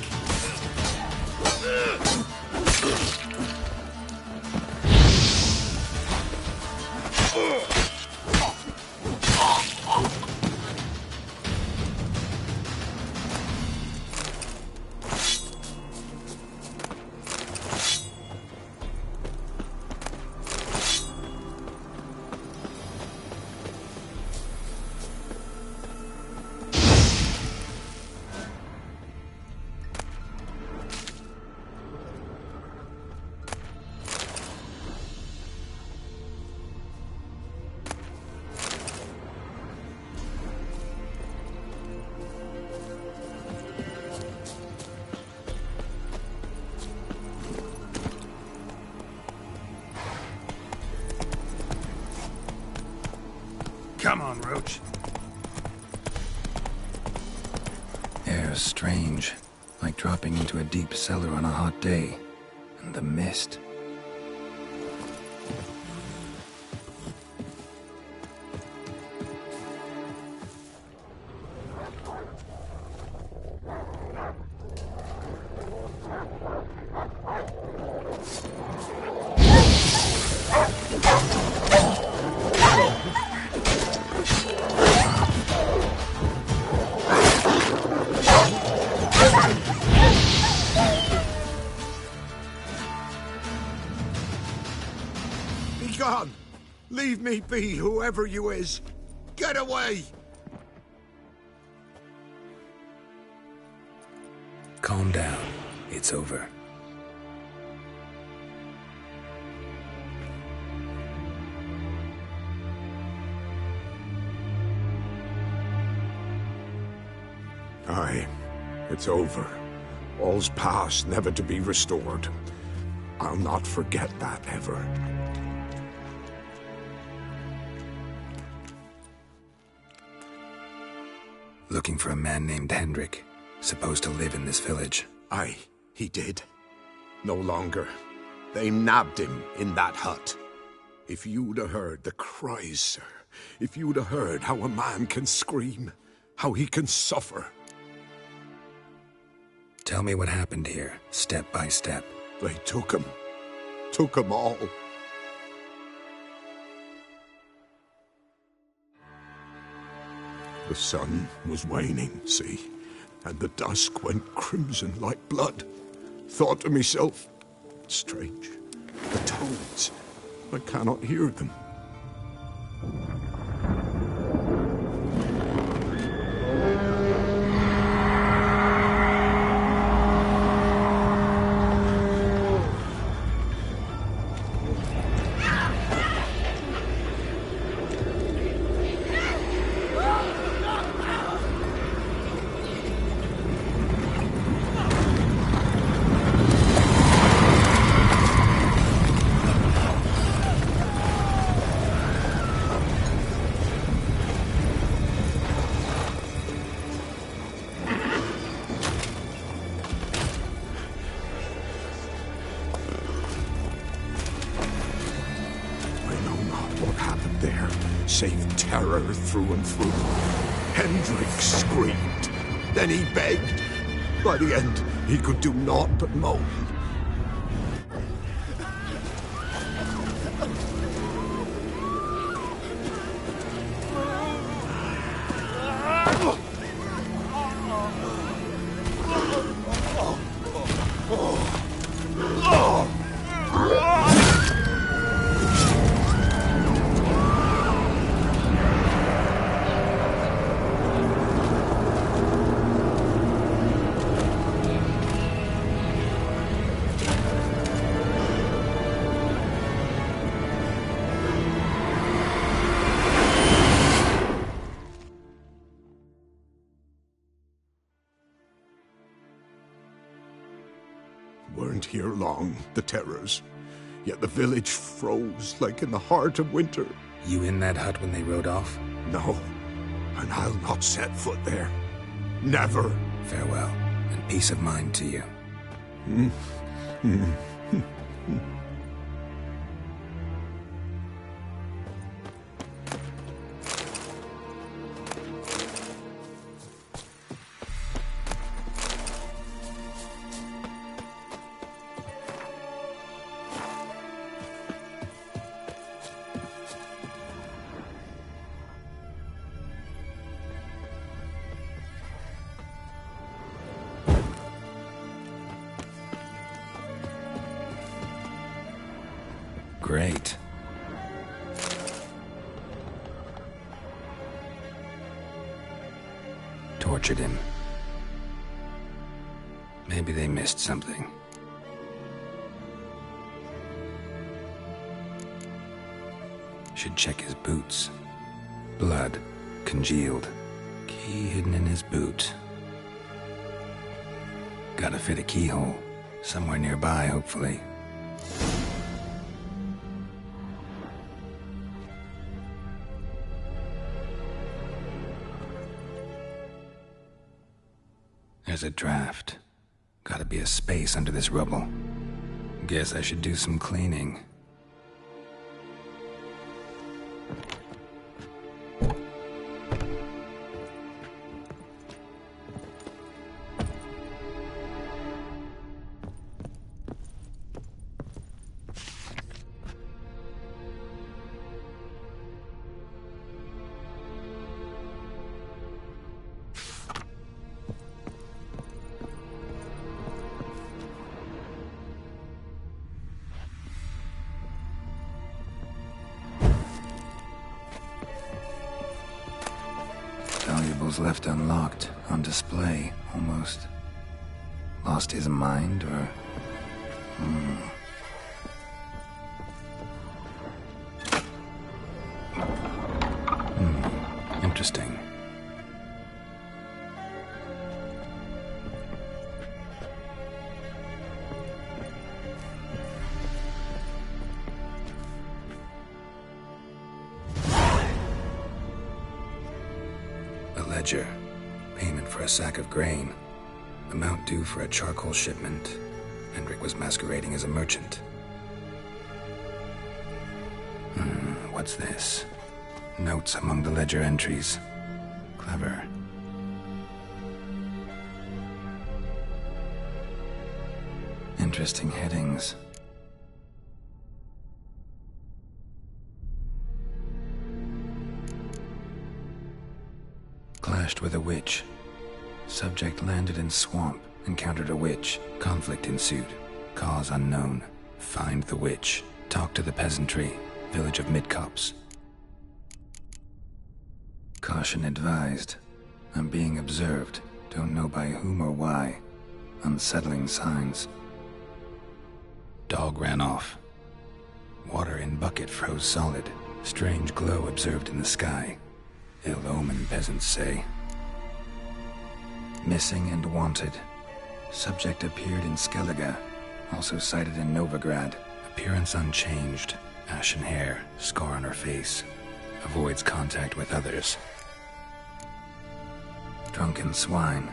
O: Come on, Roach.
C: Air's strange, like dropping into a deep cellar on a hot day. And the mist.
O: Gone! Leave me be, whoever you is! Get away!
C: Calm down. It's over.
O: Aye, it's over. All's past, never to be restored. I'll not forget that, ever.
C: Looking for a man named Hendrik, supposed to live in this village.
O: Aye, he did. No longer. They nabbed him in that hut. If you'd have heard the cries, sir. If you'd have heard how a man can scream, how he can suffer.
C: Tell me what happened here, step by step.
O: They took him. Took them all. The sun was waning, see? And the dusk went crimson like blood. Thought to myself, strange. The toads. I cannot hear them. Save terror through and through. Hendrik screamed. Then he begged. By the end, he could do naught but moan. Weren't here long, the terrors. Yet the village froze like in the heart of winter.
C: You in that hut when they rode off?
O: No, and I'll not set foot there. Never.
C: Farewell, and peace of mind to you. Great. Tortured him. Maybe they missed something. Should check his boots. Blood, congealed. Key hidden in his boot. Gotta fit a keyhole. Somewhere nearby, hopefully. There's a draft. Gotta be a space under this rubble. Guess I should do some cleaning. Valuables left unlocked, on display, almost. Lost his mind, or... Interesting. Ledger. Payment for a sack of grain. Amount due for a charcoal shipment. Hendrik was masquerading as a merchant. What's this? Notes among the ledger entries. Clever. Interesting headings. Clashed with a witch. Subject landed in swamp, encountered a witch. Conflict ensued. Cause unknown. Find the witch. Talk to the peasantry. Village of Midcopse. Caution advised. I'm being observed. Don't know by whom or why. Unsettling signs. Dog ran off. Water in bucket froze solid. Strange glow observed in the sky. Ill omen, peasants say. Missing and wanted. Subject appeared in Skellige. Also sighted in Novigrad. Appearance unchanged. Ashen hair, scar on her face. Avoids contact with others. Drunken swine.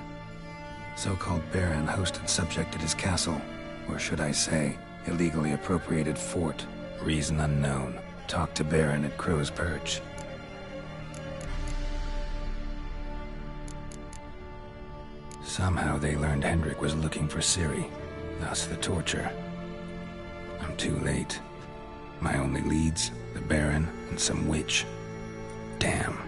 C: So-called Baron hosted subject at his castle. Or should I say, illegally appropriated fort. Reason unknown. Talk to Baron at Crow's Perch. Somehow they learned Hendrik was looking for Ciri. Thus the torture. I'm too late. My only leads, the Baron and some witch. Damn.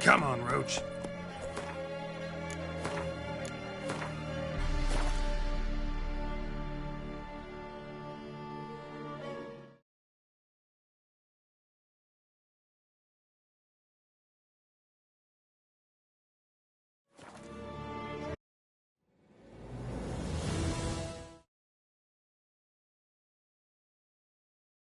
I: Come on, Roach.